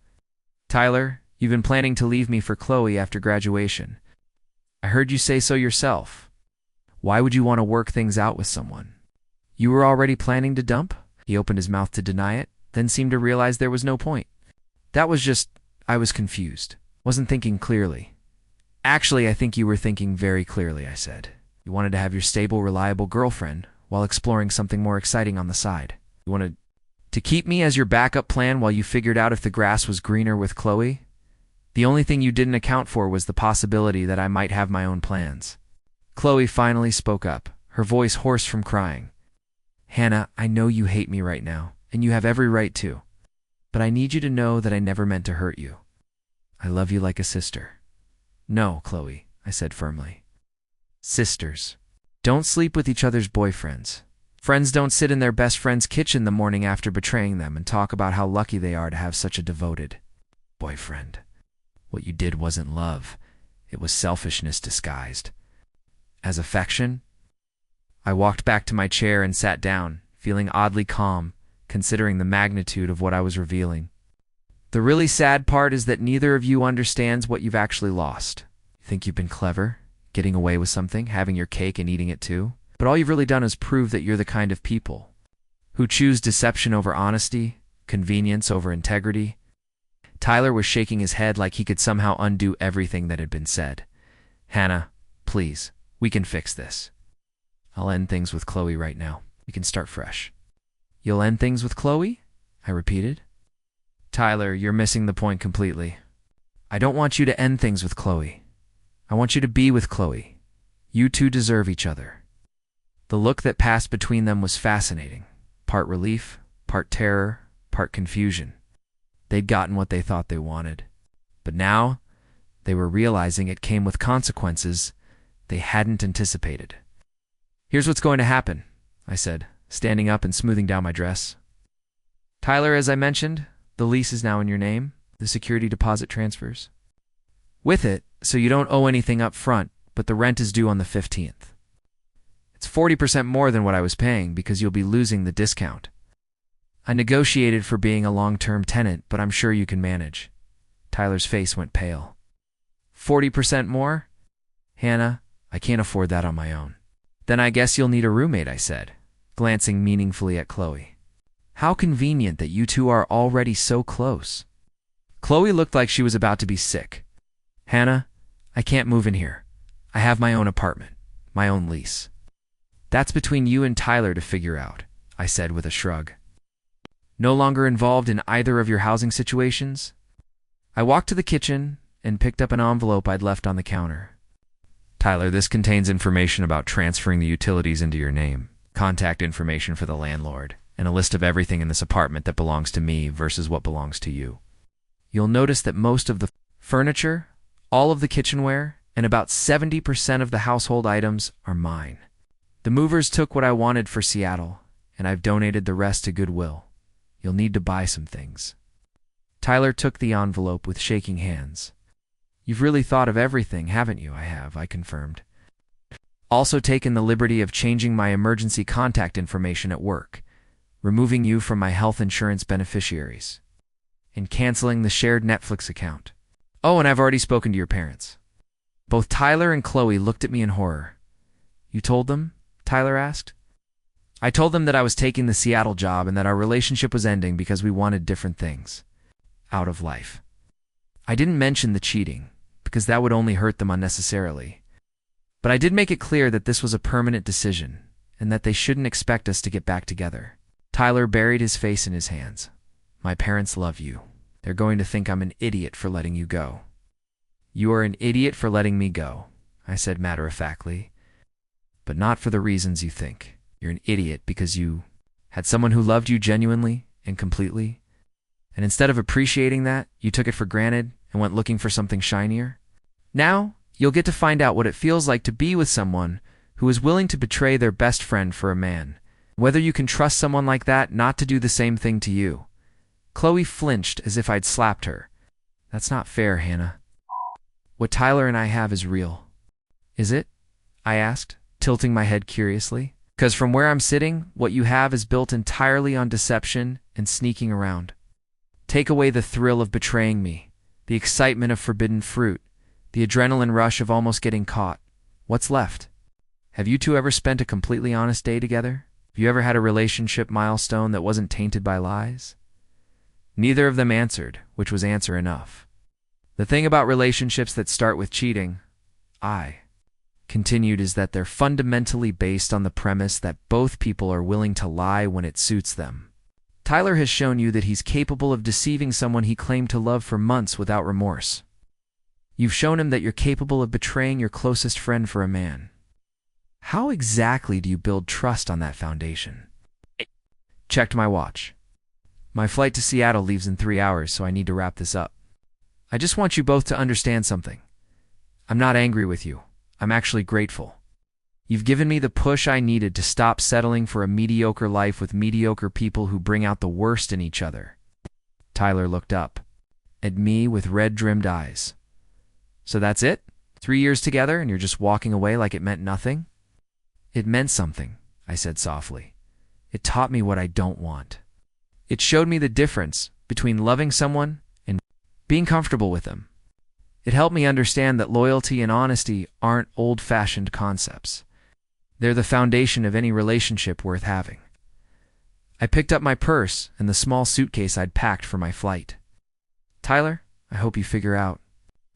Tyler, you've been planning to leave me for Chloe after graduation. I heard you say so yourself. Why would you want to work things out with someone? You were already planning to dump? He opened his mouth to deny it, then seemed to realize there was no point. That was just, I was confused. Wasn't thinking clearly. Actually, I think you were thinking very clearly, I said. You wanted to have your stable, reliable girlfriend while exploring something more exciting on the side. You wanted to keep me as your backup plan while you figured out if the grass was greener with Chloe? The only thing you didn't account for was the possibility that I might have my own plans. Chloe finally spoke up, her voice hoarse from crying. Hannah, I know you hate me right now, and you have every right to. But I need you to know that I never meant to hurt you. I love you like a sister. No, Chloe, I said firmly. Sisters. Don't sleep with each other's boyfriends. Friends don't sit in their best friend's kitchen the morning after betraying them and talk about how lucky they are to have such a devoted boyfriend. What you did wasn't love. It was selfishness disguised as affection. I walked back to my chair and sat down, feeling oddly calm, considering the magnitude of what I was revealing. The really sad part is that neither of you understands what you've actually lost. You think you've been clever, getting away with something, having your cake and eating it too? But all you've really done is prove that you're the kind of people who choose deception over honesty, convenience over integrity. Tyler was shaking his head like he could somehow undo everything that had been said. Hannah, please, we can fix this. I'll end things with Chloe right now. We can start fresh. You'll end things with Chloe? I repeated. Tyler, you're missing the point completely. I don't want you to end things with Chloe. I want you to be with Chloe. You two deserve each other. The look that passed between them was fascinating. Part relief, part terror, part confusion. They'd gotten what they thought they wanted. But now, they were realizing it came with consequences they hadn't anticipated. Here's what's going to happen, I said, standing up and smoothing down my dress. Tyler, as I mentioned, the lease is now in your name, the security deposit transfers. With it, so you don't owe anything up front, but the rent is due on the 15th. It's 40% more than what I was paying because you'll be losing the discount. I negotiated for being a long-term tenant, but I'm sure you can manage. Tyler's face went pale. 40% more? Hannah, I can't afford that on my own. Then I guess you'll need a roommate, I said, glancing meaningfully at Chloe. How convenient that you two are already so close. Chloe looked like she was about to be sick. Hannah, I can't move in here. I have my own apartment, my own lease. That's between you and Tyler to figure out, I said with a shrug. No longer involved in either of your housing situations? I walked to the kitchen and picked up an envelope I'd left on the counter. Tyler, this contains information about transferring the utilities into your name, contact information for the landlord, and a list of everything in this apartment that belongs to me versus what belongs to you. You'll notice that most of the furniture, all of the kitchenware, and about 70% of the household items are mine. The movers took what I wanted for Seattle, and I've donated the rest to Goodwill. You'll need to buy some things. Tyler took the envelope with shaking hands. You've really thought of everything, haven't you? I confirmed. Also taken the liberty of changing my emergency contact information at work, removing you from my health insurance beneficiaries, and canceling the shared Netflix account. Oh, and I've already spoken to your parents. Both Tyler and Chloe looked at me in horror. You told them? Tyler asked. I told them that I was taking the Seattle job and that our relationship was ending because we wanted different things out of life. I didn't mention the cheating, because that would only hurt them unnecessarily. But I did make it clear that this was a permanent decision, and that they shouldn't expect us to get back together. Tyler buried his face in his hands. My parents love you. They're going to think I'm an idiot for letting you go. You are an idiot for letting me go, I said matter-of-factly. But not for the reasons you think. You're an idiot because you had someone who loved you genuinely and completely, and instead of appreciating that, you took it for granted and went looking for something shinier. Now, you'll get to find out what it feels like to be with someone who is willing to betray their best friend for a man, whether you can trust someone like that not to do the same thing to you. Chloe flinched as if I'd slapped her. That's not fair, Hannah. What Tyler and I have is real. Is it? I asked, tilting my head curiously. Because from where I'm sitting, what you have is built entirely on deception and sneaking around. Take away the thrill of betraying me, the excitement of forbidden fruit, the adrenaline rush of almost getting caught. What's left? Have you two ever spent a completely honest day together? Have you ever had a relationship milestone that wasn't tainted by lies? Neither of them answered, which was answer enough. The thing about relationships that start with cheating, I continued, is that they're fundamentally based on the premise that both people are willing to lie when it suits them. Tyler has shown you that he's capable of deceiving someone he claimed to love for months without remorse. You've shown him that you're capable of betraying your closest friend for a man. How exactly do you build trust on that foundation? Checked my watch. My flight to Seattle leaves in 3 hours, so I need to wrap this up. I just want you both to understand something. I'm not angry with you. I'm actually grateful. You've given me the push I needed to stop settling for a mediocre life with mediocre people who bring out the worst in each other. Tyler looked up at me with red-rimmed eyes. So that's it? 3 years together and you're just walking away like it meant nothing? It meant something, I said softly. It taught me what I don't want. It showed me the difference between loving someone and being comfortable with them. It helped me understand that loyalty and honesty aren't old-fashioned concepts. They're the foundation of any relationship worth having. I picked up my purse and the small suitcase I'd packed for my flight. Tyler, I hope you figure out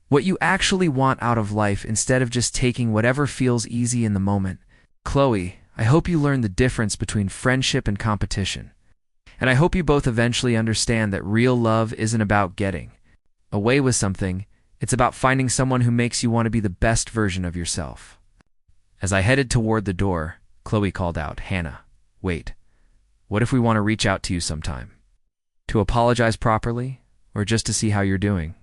what you actually want out of life instead of just taking whatever feels easy in the moment. Chloe, I hope you learn the difference between friendship and competition. And I hope you both eventually understand that real love isn't about getting away with something. It's about finding someone who makes you want to be the best version of yourself. As I headed toward the door, Chloe called out, Hannah, wait. What if we want to reach out to you sometime? To apologize properly, or just to see how you're doing?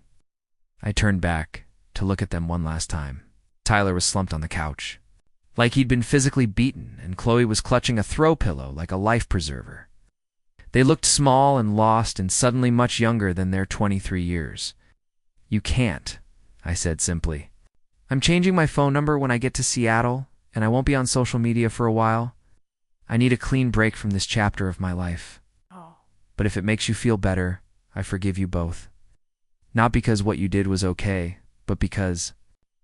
I turned back to look at them one last time. Tyler was slumped on the couch, like he'd been physically beaten, and Chloe was clutching a throw pillow like a life preserver. They looked small and lost and suddenly much younger than their 23 years. You can't, I said simply. I'm changing my phone number when I get to Seattle, and I won't be on social media for a while. I need a clean break from this chapter of my life. But if it makes you feel better, I forgive you both. Not because what you did was okay, but because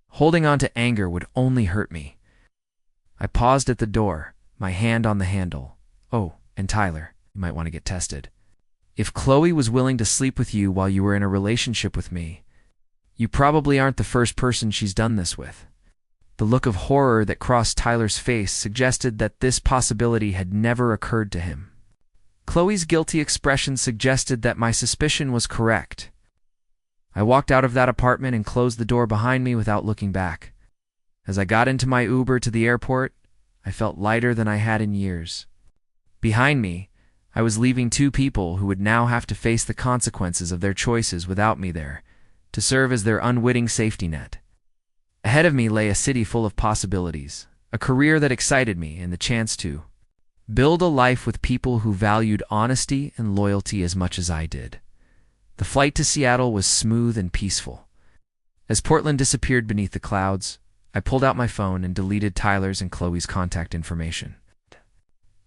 holding on to anger would only hurt me. I paused at the door, my hand on the handle. Oh, and Tyler, you might want to get tested. If Chloe was willing to sleep with you while you were in a relationship with me, you probably aren't the first person she's done this with. The look of horror that crossed Tyler's face suggested that this possibility had never occurred to him. Chloe's guilty expression suggested that my suspicion was correct. I walked out of that apartment and closed the door behind me without looking back. As I got into my Uber to the airport, I felt lighter than I had in years. Behind me, I was leaving two people who would now have to face the consequences of their choices without me there, to serve as their unwitting safety net. Ahead of me lay a city full of possibilities, a career that excited me, and the chance to build a life with people who valued honesty and loyalty as much as I did. The flight to Seattle was smooth and peaceful. As Portland disappeared beneath the clouds, I pulled out my phone and deleted Tyler's and Chloe's contact information.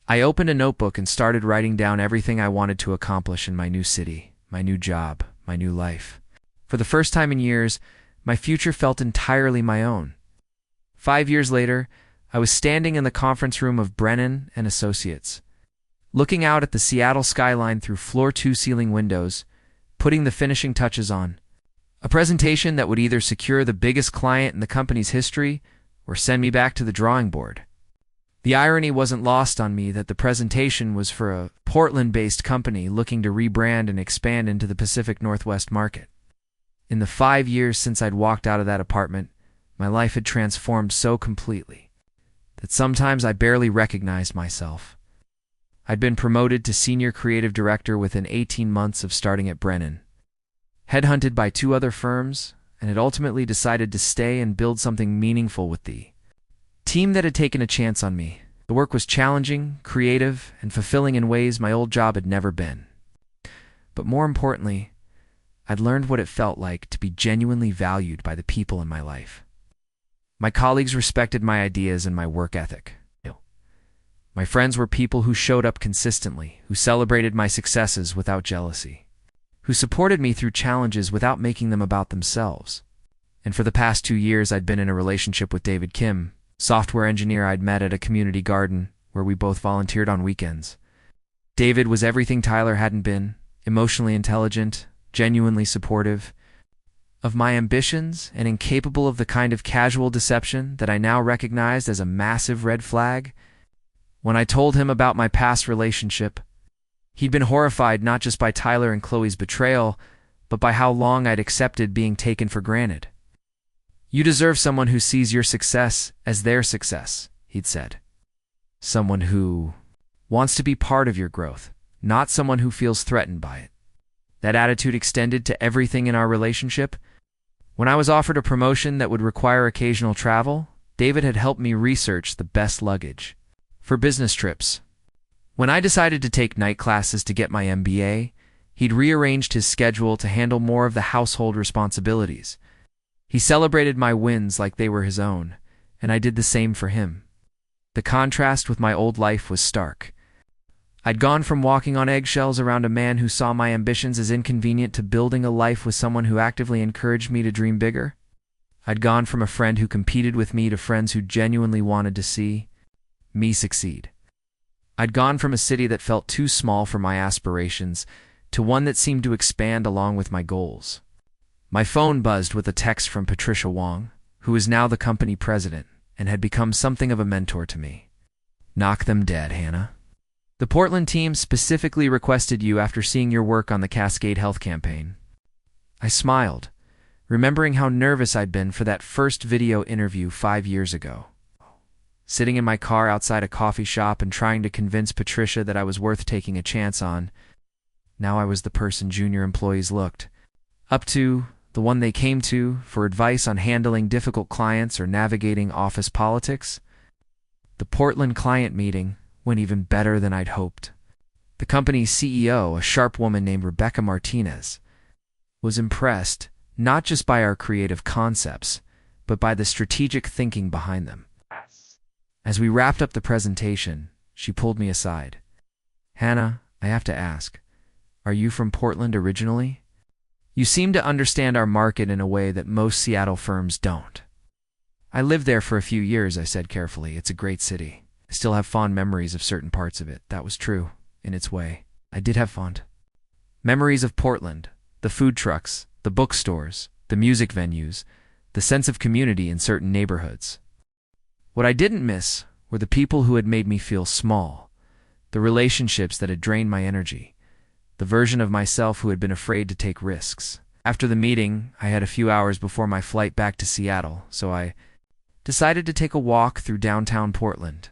I opened a notebook and started writing down everything I wanted to accomplish in my new city, my new job, my new life. For the first time in years, my future felt entirely my own. 5 years later, I was standing in the conference room of Brennan and Associates, looking out at the Seattle skyline through floor-to ceiling windows, putting the finishing touches on a presentation that would either secure the biggest client in the company's history or send me back to the drawing board. The irony wasn't lost on me that the presentation was for a Portland-based company looking to rebrand and expand into the Pacific Northwest market. In the 5 years since I'd walked out of that apartment, my life had transformed so completely that sometimes I barely recognized myself. I'd been promoted to senior creative director within 18 months of starting at Brennan, headhunted by 2 other firms, and had ultimately decided to stay and build something meaningful with the team that had taken a chance on me. The work was challenging, creative, and fulfilling in ways my old job had never been. But more importantly, I'd learned what it felt like to be genuinely valued by the people in my life. My colleagues respected my ideas and my work ethic. My friends were people who showed up consistently, who celebrated my successes without jealousy, who supported me through challenges without making them about themselves. And for the past 2 years, I'd been in a relationship with David Kim, software engineer I'd met at a community garden where we both volunteered on weekends. David was everything Tyler hadn't been: emotionally intelligent, genuinely supportive of my ambitions, and incapable of the kind of casual deception that I now recognized as a massive red flag. When I told him about my past relationship, he'd been horrified not just by Tyler and Chloe's betrayal, but by how long I'd accepted being taken for granted. "You deserve someone who sees your success as their success," he'd said. "Someone who wants to be part of your growth, not someone who feels threatened by it." That attitude extended to everything in our relationship. When I was offered a promotion that would require occasional travel, David had helped me research the best luggage for business trips. When I decided to take night classes to get my MBA, he'd rearranged his schedule to handle more of the household responsibilities. He celebrated my wins like they were his own, and I did the same for him. The contrast with my old life was stark. I'd gone from walking on eggshells around a man who saw my ambitions as inconvenient to building a life with someone who actively encouraged me to dream bigger. I'd gone from a friend who competed with me to friends who genuinely wanted to see me succeed. I'd gone from a city that felt too small for my aspirations to one that seemed to expand along with my goals. My phone buzzed with a text from Patricia Wong, who is now the company president and had become something of a mentor to me. "Knock them dead, Hannah. The Portland team specifically requested you after seeing your work on the Cascade Health campaign." I smiled, remembering how nervous I'd been for that first video interview 5 years ago. Sitting in my car outside a coffee shop and trying to convince Patricia that I was worth taking a chance on. Now I was the person junior employees looked up to, the one they came to for advice on handling difficult clients or navigating office politics. The Portland client meeting went even better than I'd hoped. The company's CEO, a sharp woman named Rebecca Martinez, was impressed not just by our creative concepts, but by the strategic thinking behind them. As we wrapped up the presentation, she pulled me aside. "Hannah, I have to ask, are you from Portland originally? You seem to understand our market in a way that most Seattle firms don't." "I lived there for a few years," I said carefully. "It's a great city. I still have fond memories of certain parts of it." That was true, in its way. I did have fond memories of Portland, the food trucks, the bookstores, the music venues, the sense of community in certain neighborhoods. What I didn't miss were the people who had made me feel small, the relationships that had drained my energy, the version of myself who had been afraid to take risks. After the meeting, I had a few hours before my flight back to Seattle, so I decided to take a walk through downtown Portland.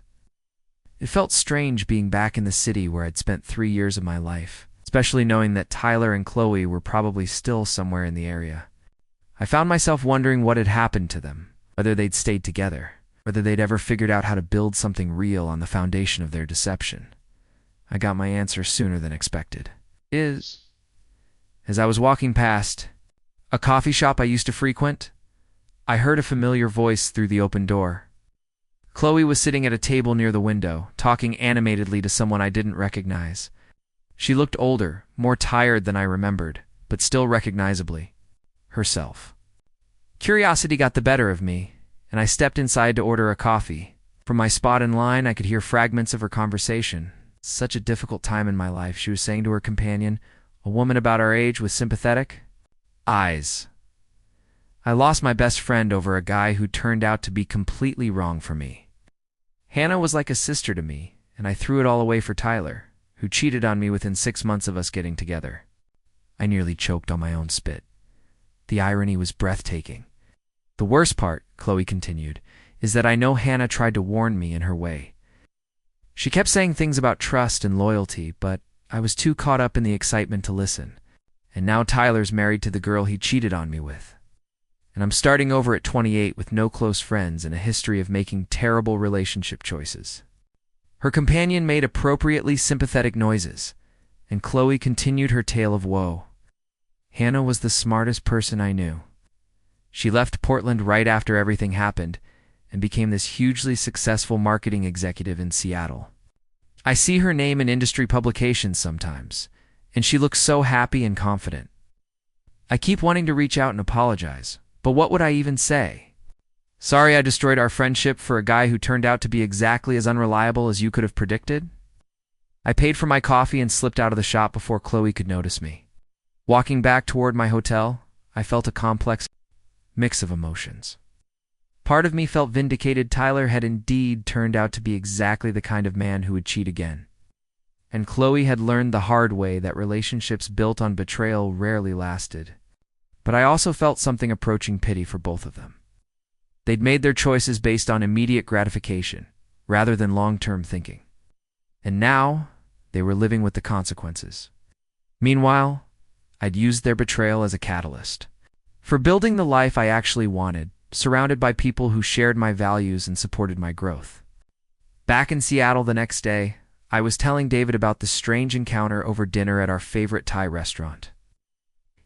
It felt strange being back in the city where I'd spent 3 years of my life, especially knowing that Tyler and Chloe were probably still somewhere in the area. I found myself wondering what had happened to them, whether they'd stayed together, whether they'd ever figured out how to build something real on the foundation of their deception. I got my answer sooner than expected. As I was walking past a coffee shop I used to frequent, I heard a familiar voice through the open door. Chloe was sitting at a table near the window, talking animatedly to someone I didn't recognize. She looked older, more tired than I remembered, but still recognizably herself. Curiosity got the better of me, and I stepped inside to order a coffee. From my spot in line, I could hear fragments of her conversation. "Such a difficult time in my life," she was saying to her companion, a woman about our age with sympathetic eyes. "I lost my best friend over a guy who turned out to be completely wrong for me. Hannah was like a sister to me, and I threw it all away for Tyler, who cheated on me within 6 months of us getting together." I nearly choked on my own spit. The irony was breathtaking. "The worst part," Chloe continued, "is that I know Hannah tried to warn me in her way. She kept saying things about trust and loyalty, but I was too caught up in the excitement to listen. And now Tyler's married to the girl he cheated on me with. And I'm starting over at 28 with no close friends and a history of making terrible relationship choices." Her companion made appropriately sympathetic noises, and Chloe continued her tale of woe. Hannah was the smartest person I knew. She left Portland right after everything happened and became this hugely successful marketing executive in Seattle. I see her name in industry publications sometimes, and she looks so happy and confident. I keep wanting to reach out and apologize, but what would I even say? Sorry I destroyed our friendship for a guy who turned out to be exactly as unreliable as you could have predicted? I paid for my coffee and slipped out of the shop before Chloe could notice me. Walking back toward my hotel, I felt a complex mix of emotions. Part of me felt vindicated. Tyler had indeed turned out to be exactly the kind of man who would cheat again. And Chloe had learned the hard way that relationships built on betrayal rarely lasted. But I also felt something approaching pity for both of them. They'd made their choices based on immediate gratification, rather than long-term thinking. And now, they were living with the consequences. Meanwhile, I'd used their betrayal as a catalyst for building the life I actually wanted, surrounded by people who shared my values and supported my growth. Back in Seattle the next day, I was telling David about the strange encounter over dinner at our favorite Thai restaurant.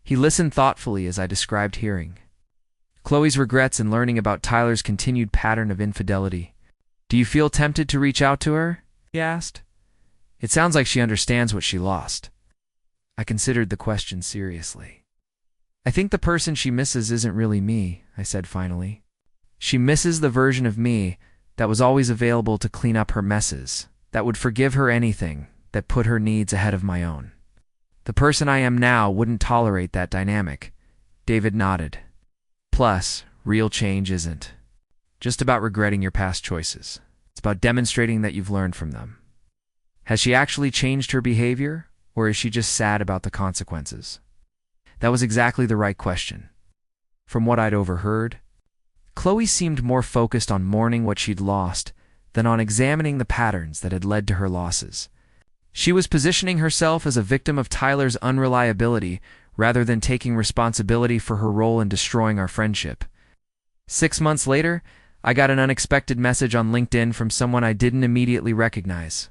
He listened thoughtfully as I described hearing Chloe's regrets and learning about Tyler's continued pattern of infidelity. "Do you feel tempted to reach out to her?" he asked. "It sounds like she understands what she lost." I considered the question seriously. "I think the person she misses isn't really me," I said finally. "She misses the version of me that was always available to clean up her messes, that would forgive her anything, that put her needs ahead of my own. The person I am now wouldn't tolerate that dynamic." David nodded. "Plus, real change isn't just about regretting your past choices. It's about demonstrating that you've learned from them. Has she actually changed her behavior, or is she just sad about the consequences?" That was exactly the right question. From what I'd overheard, Chloe seemed more focused on mourning what she'd lost than on examining the patterns that had led to her losses. She was positioning herself as a victim of Tyler's unreliability rather than taking responsibility for her role in destroying our friendship. 6 months later, I got an unexpected message on LinkedIn from someone I didn't immediately recognize.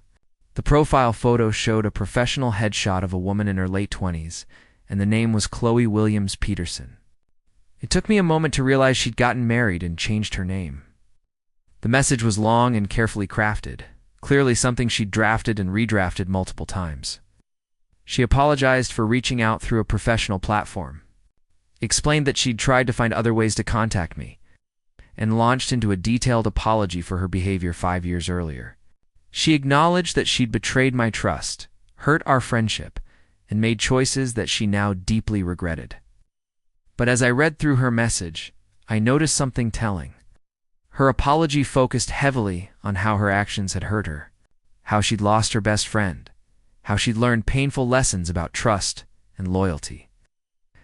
The profile photo showed a professional headshot of a woman in her late 20s, and the name was Chloe Williams Peterson. It took me a moment to realize she'd gotten married and changed her name. The message was long and carefully crafted, clearly something she'd drafted and redrafted multiple times. She apologized for reaching out through a professional platform, explained that she'd tried to find other ways to contact me, and launched into a detailed apology for her behavior 5 years earlier. She acknowledged that she'd betrayed my trust, hurt our friendship, and made choices that she now deeply regretted. But as I read through her message, I noticed something telling. Her apology focused heavily on how her actions had hurt her, how she'd lost her best friend, how she'd learned painful lessons about trust and loyalty,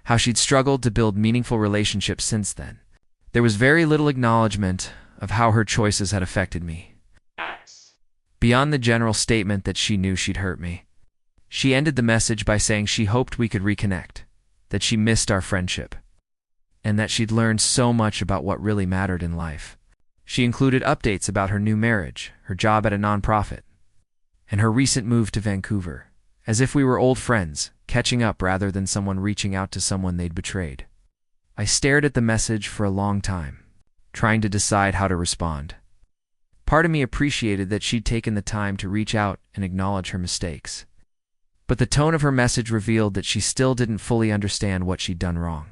how she'd struggled to build meaningful relationships since then. There was very little acknowledgement of how her choices had affected me. Beyond the general statement that she knew she'd hurt me, she ended the message by saying she hoped we could reconnect, that she missed our friendship, and that she'd learned so much about what really mattered in life. She included updates about her new marriage, her job at a nonprofit, and her recent move to Vancouver, as if we were old friends, catching up rather than someone reaching out to someone they'd betrayed. I stared at the message for a long time, trying to decide how to respond. Part of me appreciated that she'd taken the time to reach out and acknowledge her mistakes. But the tone of her message revealed that she still didn't fully understand what she'd done wrong.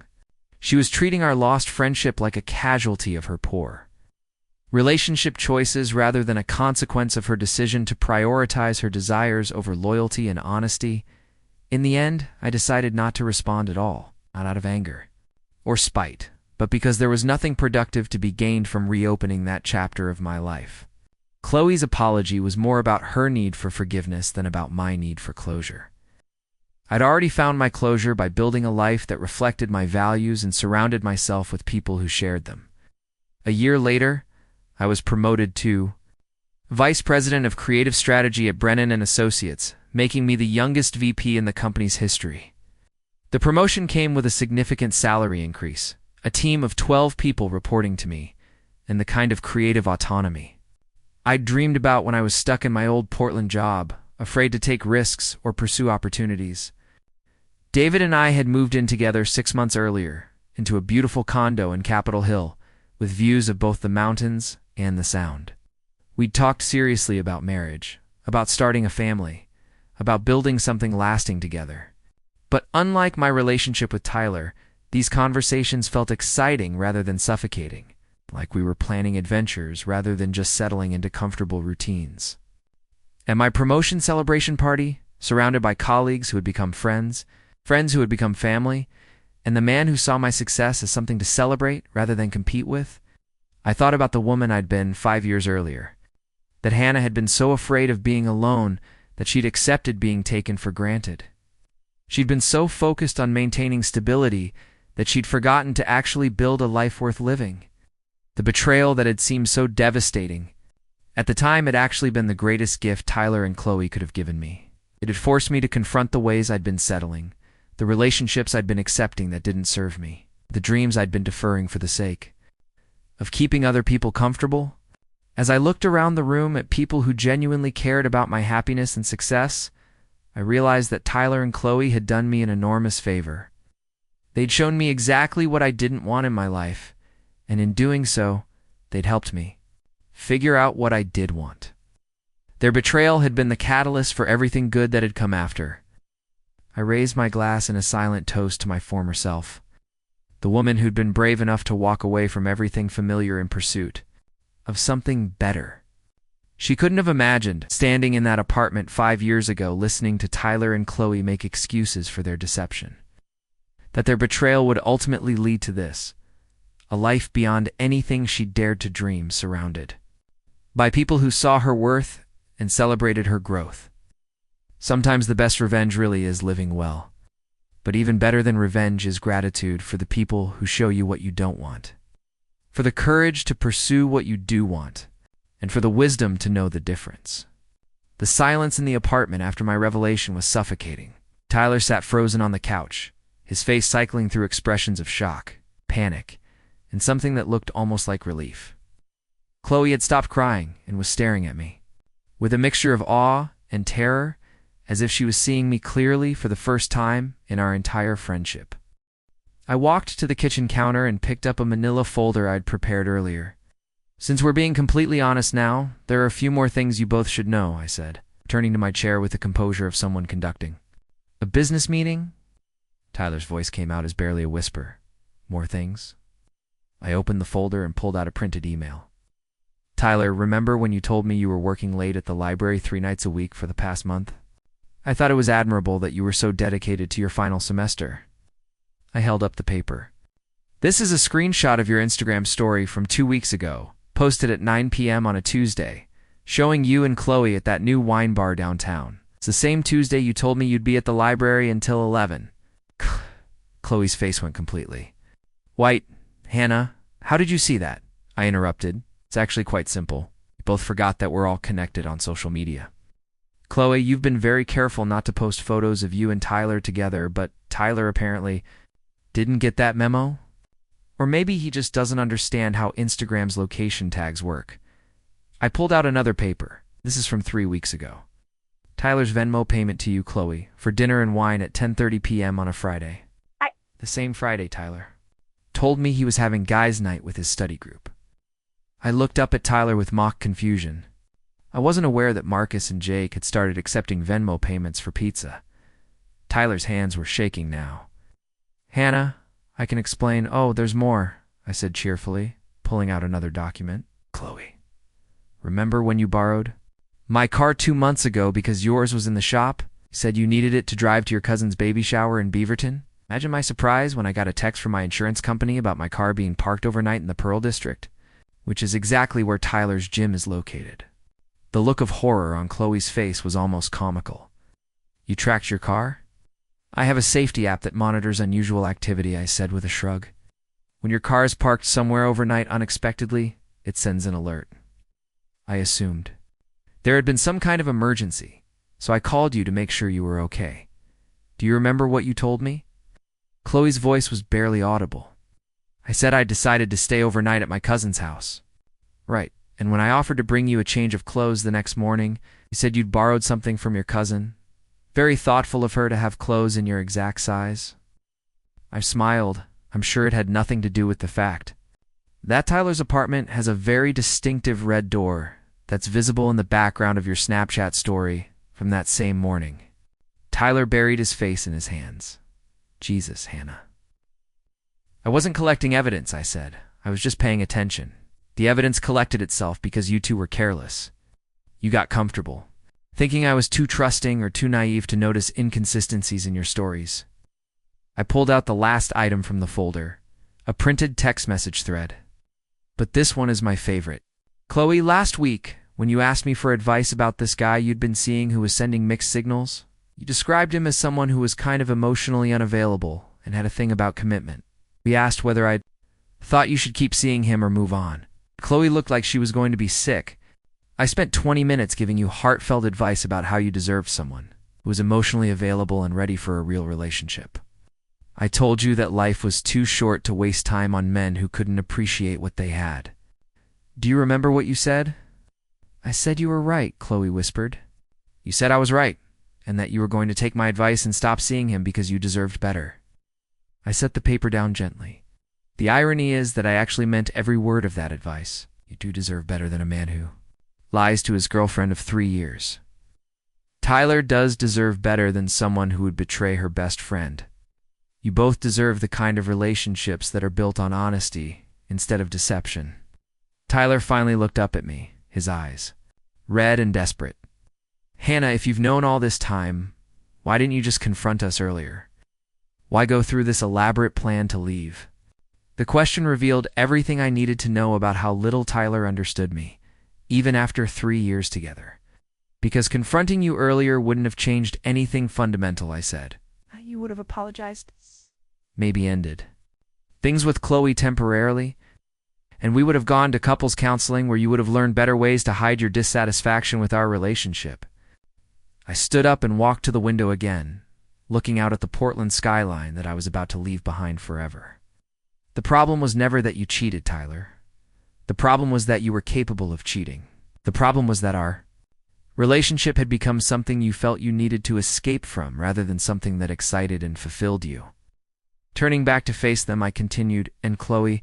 She was treating our lost friendship like a casualty of her poor relationship choices rather than a consequence of her decision to prioritize her desires over loyalty and honesty. In the end, I decided not to respond at all, not out of anger or spite, but because there was nothing productive to be gained from reopening that chapter of my life. Chloe's apology was more about her need for forgiveness than about my need for closure. I'd already found my closure by building a life that reflected my values and surrounded myself with people who shared them. A year later, I was promoted to Vice President of Creative Strategy at Brennan & Associates, making me the youngest VP in the company's history. The promotion came with a significant salary increase, a team of 12 people reporting to me, and the kind of creative autonomy I'd dreamed about when I was stuck in my old Portland job, afraid to take risks or pursue opportunities. David and I had moved in together 6 months earlier, into a beautiful condo in Capitol Hill, with views of both the mountains and the Sound. We'd talked seriously about marriage, about starting a family, about building something lasting together. But unlike my relationship with Tyler, these conversations felt exciting rather than suffocating, like we were planning adventures rather than just settling into comfortable routines. At my promotion celebration party, surrounded by colleagues who had become friends who had become family, and the man who saw my success as something to celebrate rather than compete with, I thought about the woman I'd been 5 years earlier. That Hannah had been so afraid of being alone that she'd accepted being taken for granted. She'd been so focused on maintaining stability that she'd forgotten to actually build a life worth living. The betrayal that had seemed so devastating, at the time had actually been the greatest gift Tyler and Chloe could have given me. It had forced me to confront the ways I'd been settling, the relationships I'd been accepting that didn't serve me, the dreams I'd been deferring for the sake of keeping other people comfortable. As I looked around the room at people who genuinely cared about my happiness and success, I realized that Tyler and Chloe had done me an enormous favor. They'd shown me exactly what I didn't want in my life, and in doing so, they'd helped me figure out what I did want. Their betrayal had been the catalyst for everything good that had come after. I raised my glass in a silent toast to my former self, the woman who'd been brave enough to walk away from everything familiar in pursuit of something better. She couldn't have imagined standing in that apartment 5 years ago listening to Tyler and Chloe make excuses for their deception. That their betrayal would ultimately lead to this, a life beyond anything she dared to dream, surrounded by people who saw her worth and celebrated her growth. Sometimes the best revenge really is living well. But even better than revenge is gratitude for the people who show you what you don't want, for the courage to pursue what you do want, and for the wisdom to know the difference. The silence in the apartment after my revelation was suffocating. Tyler sat frozen on the couch, his face cycling through expressions of shock, panic, and something that looked almost like relief. Chloe had stopped crying and was staring at me, with a mixture of awe and terror, as if she was seeing me clearly for the first time in our entire friendship. I walked to the kitchen counter and picked up a manila folder I'd prepared earlier. "Since we're being completely honest now, there are a few more things you both should know," I said, turning to my chair with the composure of someone conducting a business meeting. Tyler's voice came out as barely a whisper. "More things?" I opened the folder and pulled out a printed email. "Tyler, remember when you told me you were working late at the library 3 nights a week for the past month? I thought it was admirable that you were so dedicated to your final semester." I held up the paper. "This is a screenshot of your Instagram story from 2 weeks ago, posted at 9 p.m. on a Tuesday, showing you and Chloe at that new wine bar downtown. It's the same Tuesday you told me you'd be at the library until 11. Chloe's face went completely white. "Hannah, how did you see that?" I interrupted. "It's actually quite simple. We both forgot that we're all connected on social media. Chloe, you've been very careful not to post photos of you and Tyler together, but Tyler apparently didn't get that memo? Or maybe he just doesn't understand how Instagram's location tags work." I pulled out another paper. This is from 3 weeks ago. "Tyler's Venmo payment to you, Chloe, for dinner and wine at 10:30 p.m. on a Friday." The same Friday, Tyler told me he was having guys' night with his study group. I looked up at Tyler with mock confusion. I wasn't aware that Marcus and Jake had started accepting Venmo payments for pizza. Tyler's hands were shaking now. "Hannah, I can explain." "Oh, there's more," I said cheerfully, pulling out another document. "Chloe, remember when you borrowed my car 2 months ago because yours was in the shop? You said you needed it to drive to your cousin's baby shower in Beaverton? Imagine my surprise when I got a text from my insurance company about my car being parked overnight in the Pearl District, which is exactly where Tyler's gym is located." The look of horror on Chloe's face was almost comical. "You tracked your car?" "I have a safety app that monitors unusual activity," I said with a shrug. "When your car is parked somewhere overnight unexpectedly, it sends an alert." I assumed there had been some kind of emergency, so I called you to make sure you were okay. "Do you remember what you told me?" Chloe's voice was barely audible. "I said I'd decided to stay overnight at my cousin's house." "Right. And when I offered to bring you a change of clothes the next morning, you said you'd borrowed something from your cousin. Very thoughtful of her to have clothes in your exact size. I smiled. I'm sure it had nothing to do with the fact that Tyler's apartment has a very distinctive red door that's visible in the background of your Snapchat story from that same morning. Tyler buried his face in his hands. Jesus, Hannah. I wasn't collecting evidence, I said. I was just paying attention. The evidence collected itself because you two were careless. You got comfortable, thinking I was too trusting or too naive to notice inconsistencies in your stories. I pulled out the last item from the folder, a printed text message thread. But this one is my favorite. Chloe, last week, when you asked me for advice about this guy you'd been seeing who was sending mixed signals, you described him as someone who was kind of emotionally unavailable and had a thing about commitment. We asked whether I'd thought you should keep seeing him or move on. Chloe looked like she was going to be sick. I spent 20 minutes giving you heartfelt advice about how you deserved someone who was emotionally available and ready for a real relationship. I told you that life was too short to waste time on men who couldn't appreciate what they had. Do you remember what you said? I said you were right, Chloe whispered. You said I was right, and that you were going to take my advice and stop seeing him because you deserved better. I set the paper down gently. The irony is that I actually meant every word of that advice. You do deserve better than a man who lies to his girlfriend of 3 years. Tyler does deserve better than someone who would betray her best friend. You both deserve the kind of relationships that are built on honesty instead of deception. Tyler finally looked up at me, his eyes red and desperate. Hannah, if you've known all this time, why didn't you just confront us earlier? Why go through this elaborate plan to leave? The question revealed everything I needed to know about how little Tyler understood me, even after 3 years together. Because confronting you earlier wouldn't have changed anything fundamental, I said. You would have apologized. Maybe ended things with Chloe temporarily, and we would have gone to couples counseling where you would have learned better ways to hide your dissatisfaction with our relationship. I stood up and walked to the window again, looking out at the Portland skyline that I was about to leave behind forever. The problem was never that you cheated, Tyler. The problem was that you were capable of cheating. The problem was that our relationship had become something you felt you needed to escape from rather than something that excited and fulfilled you. Turning back to face them, I continued, and Chloe,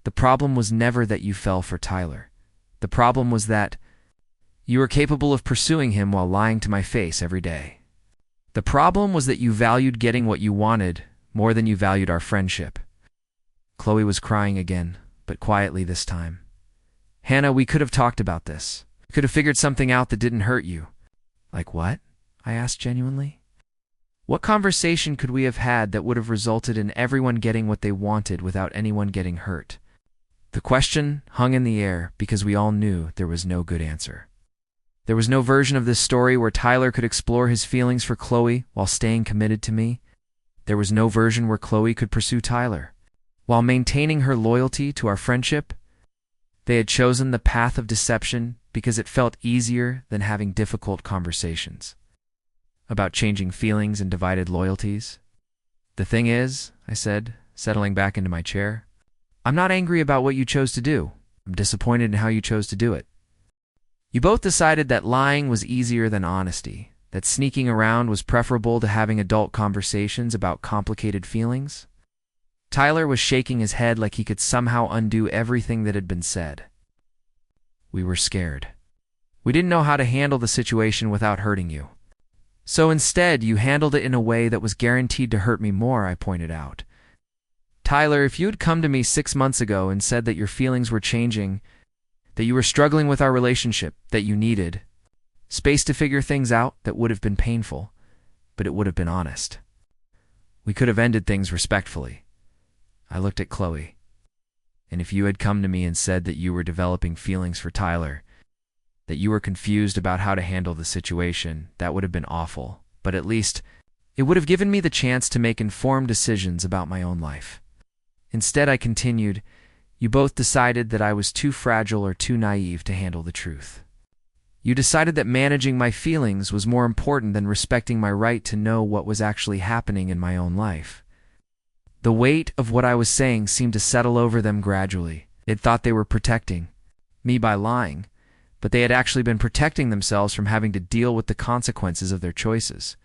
the problem was never that you fell for Tyler. The problem was that you were capable of pursuing him while lying to my face every day. The problem was that you valued getting what you wanted more than you valued our friendship. Chloe was crying again, but quietly this time. Hannah, we could have talked about this. We could have figured something out that didn't hurt you. Like what? I asked genuinely. What conversation could we have had that would have resulted in everyone getting what they wanted without anyone getting hurt? The question hung in the air because we all knew there was no good answer. There was no version of this story where Tyler could explore his feelings for Chloe while staying committed to me. There was no version where Chloe could pursue Tyler while maintaining her loyalty to our friendship. They had chosen the path of deception because it felt easier than having difficult conversations about changing feelings and divided loyalties. The thing is, I said, settling back into my chair, I'm not angry about what you chose to do. I'm disappointed in how you chose to do it. You both decided that lying was easier than honesty, that sneaking around was preferable to having adult conversations about complicated feelings. Tyler was shaking his head like he could somehow undo everything that had been said. We were scared. We didn't know how to handle the situation without hurting you. So instead, you handled it in a way that was guaranteed to hurt me more, I pointed out. Tyler, if you had come to me 6 months ago and said that your feelings were changing, that you were struggling with our relationship, that you needed space to figure things out, that would have been painful, but it would have been honest. We could have ended things respectfully. I looked at Chloe. And if you had come to me and said that you were developing feelings for Tyler, that you were confused about how to handle the situation, that would have been awful, but at least it would have given me the chance to make informed decisions about my own life. Instead, I continued, you both decided that I was too fragile or too naive to handle the truth. You decided that managing my feelings was more important than respecting my right to know what was actually happening in my own life. The weight of what I was saying seemed to settle over them gradually. They'd thought they were protecting me by lying, but they had actually been protecting themselves from having to deal with the consequences of their choices.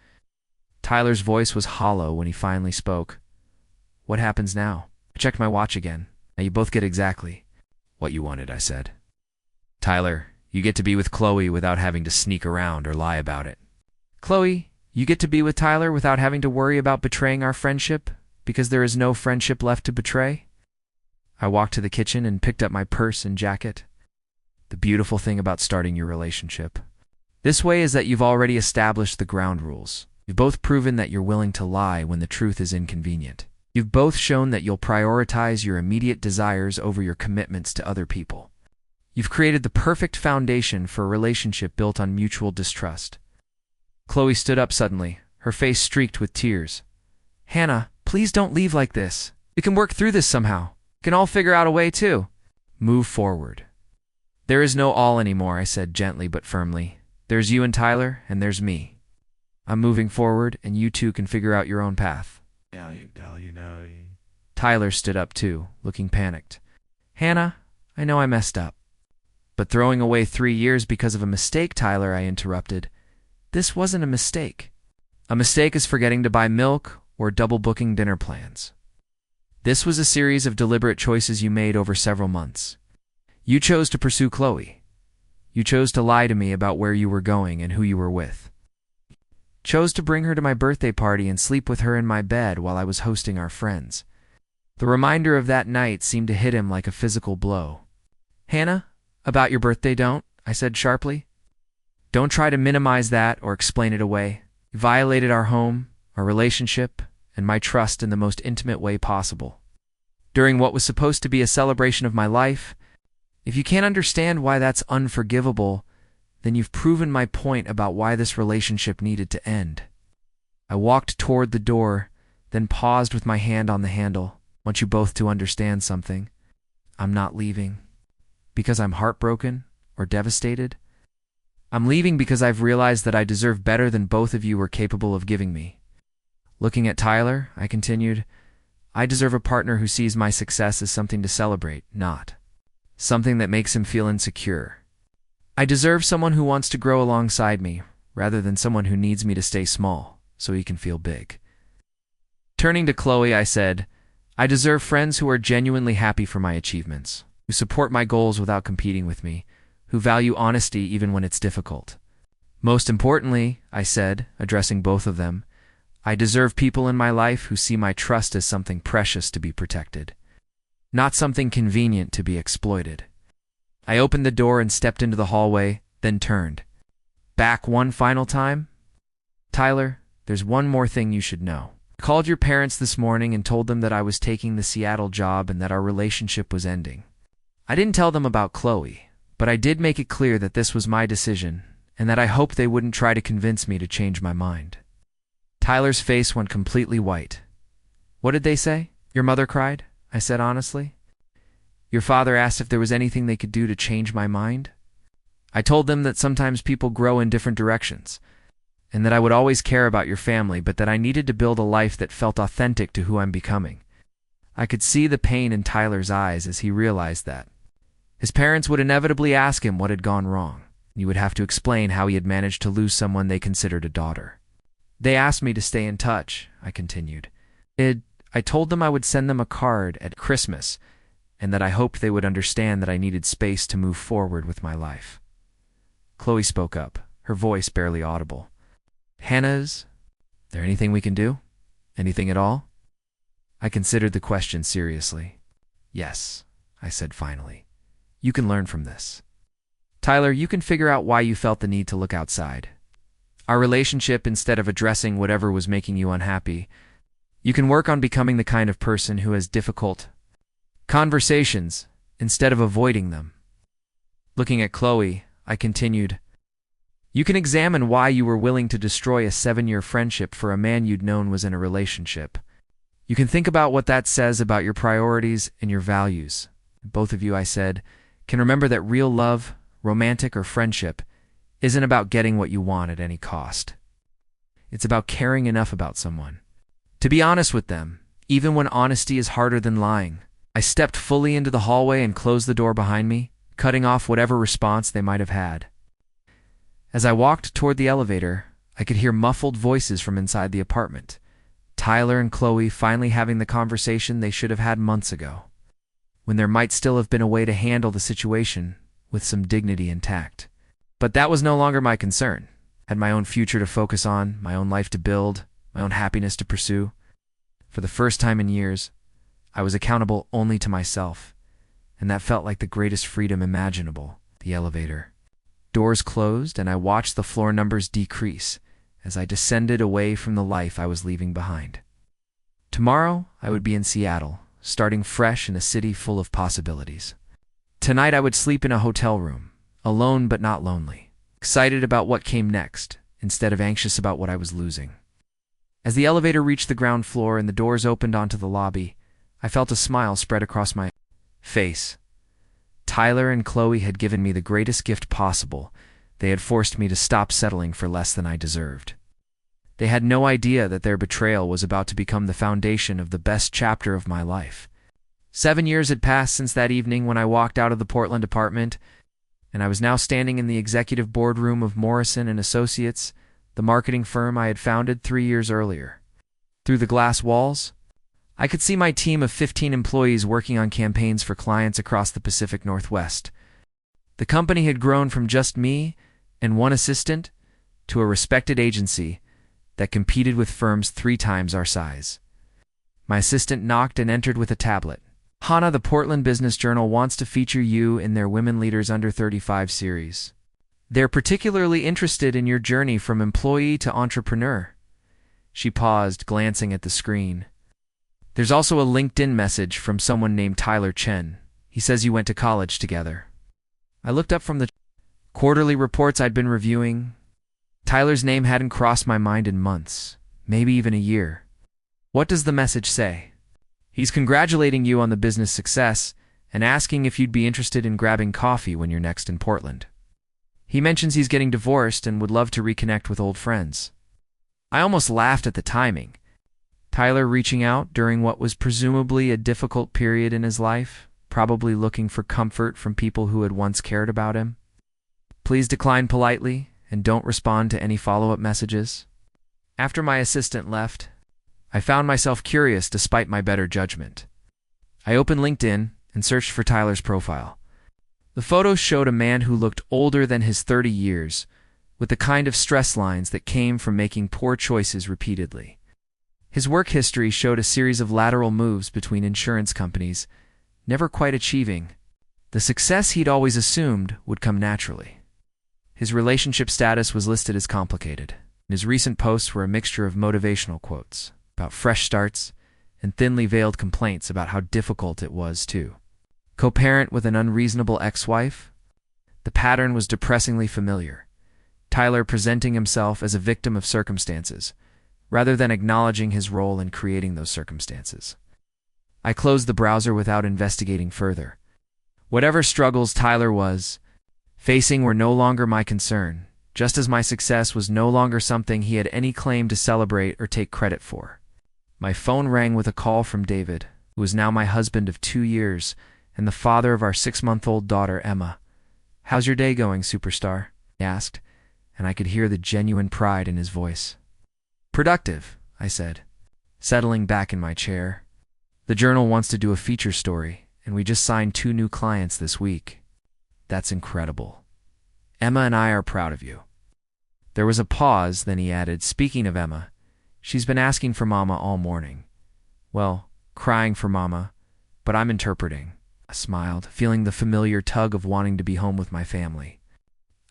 Tyler's voice was hollow when he finally spoke. What happens now? I checked my watch again. Now you both get exactly what you wanted, I said. Tyler, you get to be with Chloe without having to sneak around or lie about it. Chloe, you get to be with Tyler without having to worry about betraying our friendship because there is no friendship left to betray. I walked to the kitchen and picked up my purse and jacket. The beautiful thing about starting your relationship this way is that you've already established the ground rules. You've both proven that you're willing to lie when the truth is inconvenient. You've both shown that you'll prioritize your immediate desires over your commitments to other people. You've created the perfect foundation for a relationship built on mutual distrust. Chloe stood up suddenly, her face streaked with tears. Hannah, please don't leave like this. We can work through this somehow. We can all figure out a way too. Move forward. There is no all anymore, I said gently but firmly. There's you and Tyler, and there's me. I'm moving forward, and you two can figure out your own path. Tyler stood up too, looking panicked. Hannah, I know I messed up. But throwing away 3 years because of a mistake, Tyler, I interrupted. This wasn't a mistake. A mistake is forgetting to buy milk or double booking dinner plans. This was a series of deliberate choices you made over several months. You chose to pursue Chloe. You chose to lie to me about where you were going and who you were with. Chose to bring her to my birthday party and sleep with her in my bed while I was hosting our friends. The reminder of that night seemed to hit him like a physical blow. Hannah, about your birthday, don't, I said sharply. Don't try to minimize that or explain it away. You violated our home, our relationship, and my trust in the most intimate way possible. During what was supposed to be a celebration of my life, if you can't understand why that's unforgivable, then you've proven my point about why this relationship needed to end. I walked toward the door, then paused with my hand on the handle. Want you both to understand something. I'm not leaving because I'm heartbroken or devastated. I'm leaving because I've realized that I deserve better than both of you were capable of giving me. Looking at Tyler, I continued, I deserve a partner who sees my success as something to celebrate, not something that makes him feel insecure. I deserve someone who wants to grow alongside me, rather than someone who needs me to stay small, so he can feel big. Turning to Chloe, I said, I deserve friends who are genuinely happy for my achievements, who support my goals without competing with me, who value honesty even when it's difficult. Most importantly, I said, addressing both of them, I deserve people in my life who see my trust as something precious to be protected, not something convenient to be exploited. I opened the door and stepped into the hallway, then turned. Back one final time? Tyler, there's one more thing you should know. I called your parents this morning and told them that I was taking the Seattle job and that our relationship was ending. I didn't tell them about Chloe, but I did make it clear that this was my decision and that I hoped they wouldn't try to convince me to change my mind. Tyler's face went completely white. What did they say? Your mother cried, I said honestly. Your father asked if there was anything they could do to change my mind. I told them that sometimes people grow in different directions, and that I would always care about your family, but that I needed to build a life that felt authentic to who I'm becoming. I could see the pain in Tyler's eyes as he realized that. His parents would inevitably ask him what had gone wrong, and he would have to explain how he had managed to lose someone they considered a daughter. They asked me to stay in touch, I continued. I told them I would send them a card at Christmas, and that I hoped they would understand that I needed space to move forward with my life. Chloe spoke up, her voice barely audible. Hannah, is there anything we can do? Anything at all? I considered the question seriously. Yes, I said finally. You can learn from this. Tyler, you can figure out why you felt the need to look outside. Our relationship, instead of addressing whatever was making you unhappy, you can work on becoming the kind of person who has difficult conversations instead of avoiding them. Looking at Chloe, I continued, you can examine why you were willing to destroy a 7-year friendship for a man you'd known was in a relationship. You can think about what that says about your priorities and your values. Both of you, I said, can remember that real love, romantic or friendship, isn't about getting what you want at any cost. It's about caring enough about someone to be honest with them, even when honesty is harder than lying. I stepped fully into the hallway and closed the door behind me, cutting off whatever response they might have had. As I walked toward the elevator, I could hear muffled voices from inside the apartment. Tyler and Chloe finally having the conversation they should have had months ago, when there might still have been a way to handle the situation with some dignity intact. But that was no longer my concern. I had my own future to focus on, my own life to build, my own happiness to pursue. For the first time in years, I was accountable only to myself, and that felt like the greatest freedom imaginable. The elevator. Doors closed, and I watched the floor numbers decrease as I descended away from the life I was leaving behind. Tomorrow, I would be in Seattle, starting fresh in a city full of possibilities. Tonight, I would sleep in a hotel room, alone but not lonely, excited about what came next, instead of anxious about what I was losing. As the elevator reached the ground floor and the doors opened onto the lobby, I felt a smile spread across my face. Tyler and Chloe had given me the greatest gift possible. They had forced me to stop settling for less than I deserved. They had no idea that their betrayal was about to become the foundation of the best chapter of my life. 7 years had passed since that evening when I walked out of the Portland apartment, and I was now standing in the executive boardroom of Morrison & Associates, the marketing firm I had founded 3 years earlier. Through the glass walls, I could see my team of 15 employees working on campaigns for clients across the Pacific Northwest. The company had grown from just me and one assistant to a respected agency that competed with firms 3 times our size. My assistant knocked and entered with a tablet. "Hannah, the Portland Business Journal wants to feature you in their Women Leaders Under 35 series. They're particularly interested in your journey from employee to entrepreneur." She paused, glancing at the screen. "There's also a LinkedIn message from someone named Tyler Chen. He says you went to college together." I looked up from the quarterly reports I'd been reviewing. Tyler's name hadn't crossed my mind in months, maybe even a year. "What does the message say?" "He's congratulating you on the business success and asking if you'd be interested in grabbing coffee when you're next in Portland. He mentions he's getting divorced and would love to reconnect with old friends." I almost laughed at the timing. Tyler reaching out during what was presumably a difficult period in his life, probably looking for comfort from people who had once cared about him. "Please decline politely and don't respond to any follow-up messages." After my assistant left, I found myself curious despite my better judgment. I opened LinkedIn and searched for Tyler's profile. The photos showed a man who looked older than his 30 years, with the kind of stress lines that came from making poor choices repeatedly. His work history showed a series of lateral moves between insurance companies, never quite achieving the success he'd always assumed would come naturally. His relationship status was listed as complicated. His recent posts were a mixture of motivational quotes about fresh starts and thinly veiled complaints about how difficult it was to co-parent with an unreasonable ex-wife. The pattern was depressingly familiar. Tyler presenting himself as a victim of circumstances, rather than acknowledging his role in creating those circumstances. I closed the browser without investigating further. Whatever struggles Tyler was facing were no longer my concern, just as my success was no longer something he had any claim to celebrate or take credit for. My phone rang with a call from David, who was now my husband of 2 years and the father of our 6-month-old daughter, Emma. "How's your day going, superstar?" he asked, and I could hear the genuine pride in his voice. "Productive," I said, settling back in my chair. "The Journal wants to do a feature story, and we just signed 2 new clients this week." "That's incredible. Emma and I are proud of you." There was a pause, then he added, "Speaking of Emma, she's been asking for Mama all morning. Well, crying for Mama, but I'm interpreting." I smiled, feeling the familiar tug of wanting to be home with my family.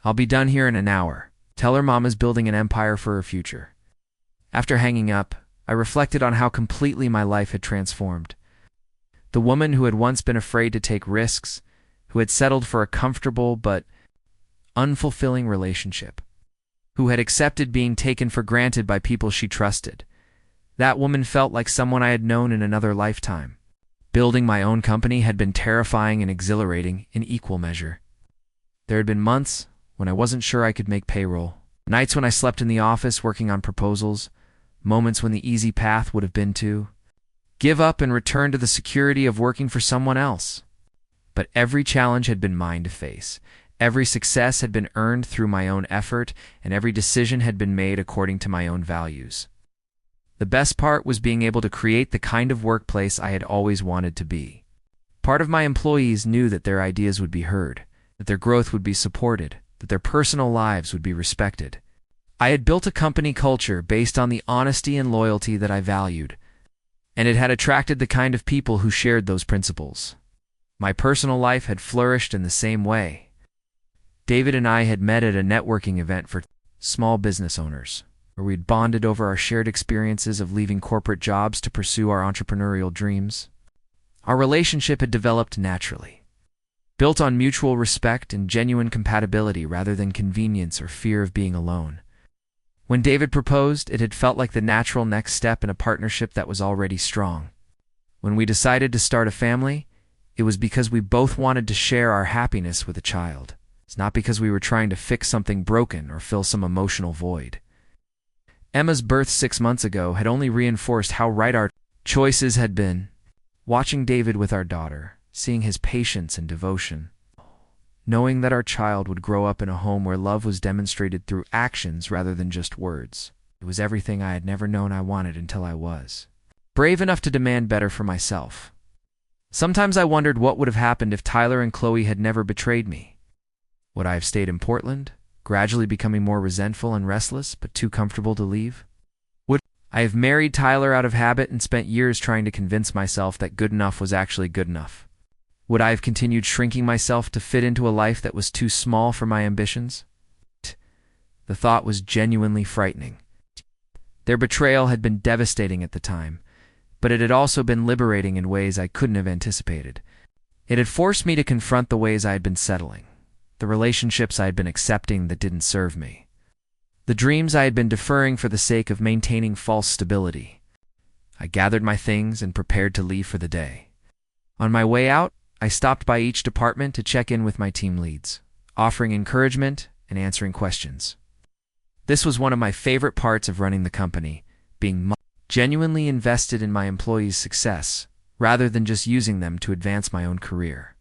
"I'll be done here in an hour. Tell her Mama's building an empire for her future." After hanging up, I reflected on how completely my life had transformed. The woman who had once been afraid to take risks, who had settled for a comfortable but unfulfilling relationship, who had accepted being taken for granted by people she trusted. That woman felt like someone I had known in another lifetime. Building my own company had been terrifying and exhilarating in equal measure. There had been months when I wasn't sure I could make payroll, nights when I slept in the office working on proposals, moments when the easy path would have been to give up and return to the security of working for someone else. But every challenge had been mine to face. Every success had been earned through my own effort, and every decision had been made according to my own values. The best part was being able to create the kind of workplace I had always wanted to be. Part of my employees knew that their ideas would be heard, that their growth would be supported, that their personal lives would be respected. I had built a company culture based on the honesty and loyalty that I valued, and it had attracted the kind of people who shared those principles. My personal life had flourished in the same way. David and I had met at a networking event for small business owners, where we'd bonded over our shared experiences of leaving corporate jobs to pursue our entrepreneurial dreams. Our relationship had developed naturally, built on mutual respect and genuine compatibility rather than convenience or fear of being alone. When David proposed, it had felt like the natural next step in a partnership that was already strong. When we decided to start a family, it was because we both wanted to share our happiness with a child. It's not because we were trying to fix something broken or fill some emotional void. Emma's birth 6 months ago had only reinforced how right our choices had been. Watching David with our daughter, seeing his patience and devotion, knowing that our child would grow up in a home where love was demonstrated through actions rather than just words. It was everything I had never known I wanted until I was brave enough to demand better for myself. Sometimes I wondered what would have happened if Tyler and Chloe had never betrayed me. Would I have stayed in Portland, gradually becoming more resentful and restless, but too comfortable to leave? Would I have married Tyler out of habit and spent years trying to convince myself that good enough was actually good enough? Would I have continued shrinking myself to fit into a life that was too small for my ambitions? The thought was genuinely frightening. Their betrayal had been devastating at the time, but it had also been liberating in ways I couldn't have anticipated. It had forced me to confront the ways I had been settling, the relationships I had been accepting that didn't serve me, the dreams I had been deferring for the sake of maintaining false stability. I gathered my things and prepared to leave for the day. On my way out, I stopped by each department to check in with my team leads, offering encouragement and answering questions. This was one of my favorite parts of running the company, being genuinely invested in my employees' success, rather than just using them to advance my own career.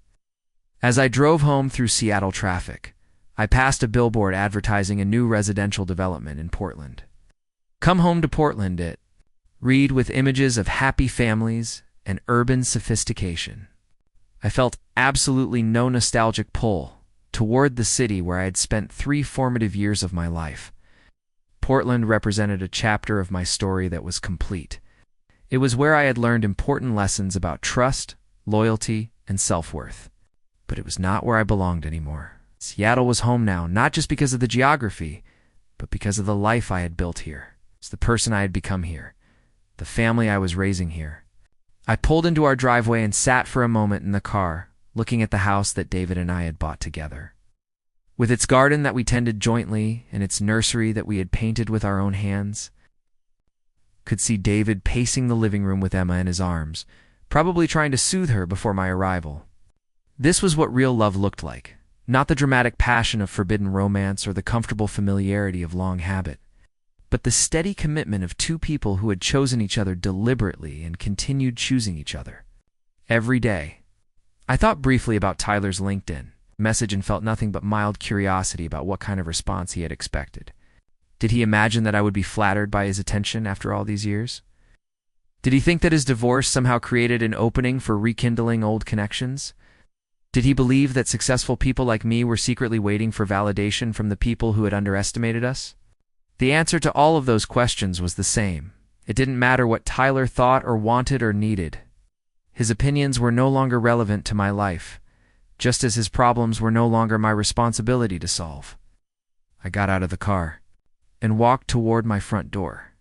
As I drove home through Seattle traffic, I passed a billboard advertising a new residential development in Portland. Come home to Portland, it read, with images of happy families and urban sophistication. I felt absolutely no nostalgic pull toward the city where I had spent 3 formative years of my life. Portland represented a chapter of my story that was complete. It was where I had learned important lessons about trust, loyalty, and self-worth. But it was not where I belonged anymore. Seattle was home now, not just because of the geography, but because of the life I had built here. It's the person I had become here, the family I was raising here. I pulled into our driveway and sat for a moment in the car, looking at the house that David and I had bought together. With its garden that we tended jointly and its nursery that we had painted with our own hands, could see David pacing the living room with Emma in his arms, probably trying to soothe her before my arrival. This was what real love looked like, not the dramatic passion of forbidden romance or the comfortable familiarity of long habit, but the steady commitment of 2 people who had chosen each other deliberately and continued choosing each other every day. I thought briefly about Tyler's LinkedIn message and felt nothing but mild curiosity about what kind of response he had expected. Did he imagine that I would be flattered by his attention after all these years? Did he think that his divorce somehow created an opening for rekindling old connections? Did he believe that successful people like me were secretly waiting for validation from the people who had underestimated us? The answer to all of those questions was the same. It didn't matter what Tyler thought or wanted or needed. His opinions were no longer relevant to my life, just as his problems were no longer my responsibility to solve. I got out of the car and walked toward my front door,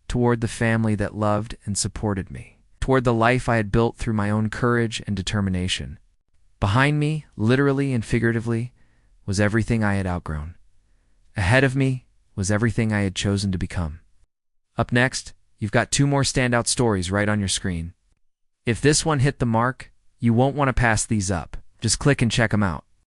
toward the family that loved and supported me, toward the life I had built through my own courage and determination. Behind me, literally and figuratively, was everything I had outgrown. Ahead of me was everything I had chosen to become. Up next, you've got 2 more standout stories right on your screen. If this one hit the mark, you won't want to pass these up. Just click and check them out.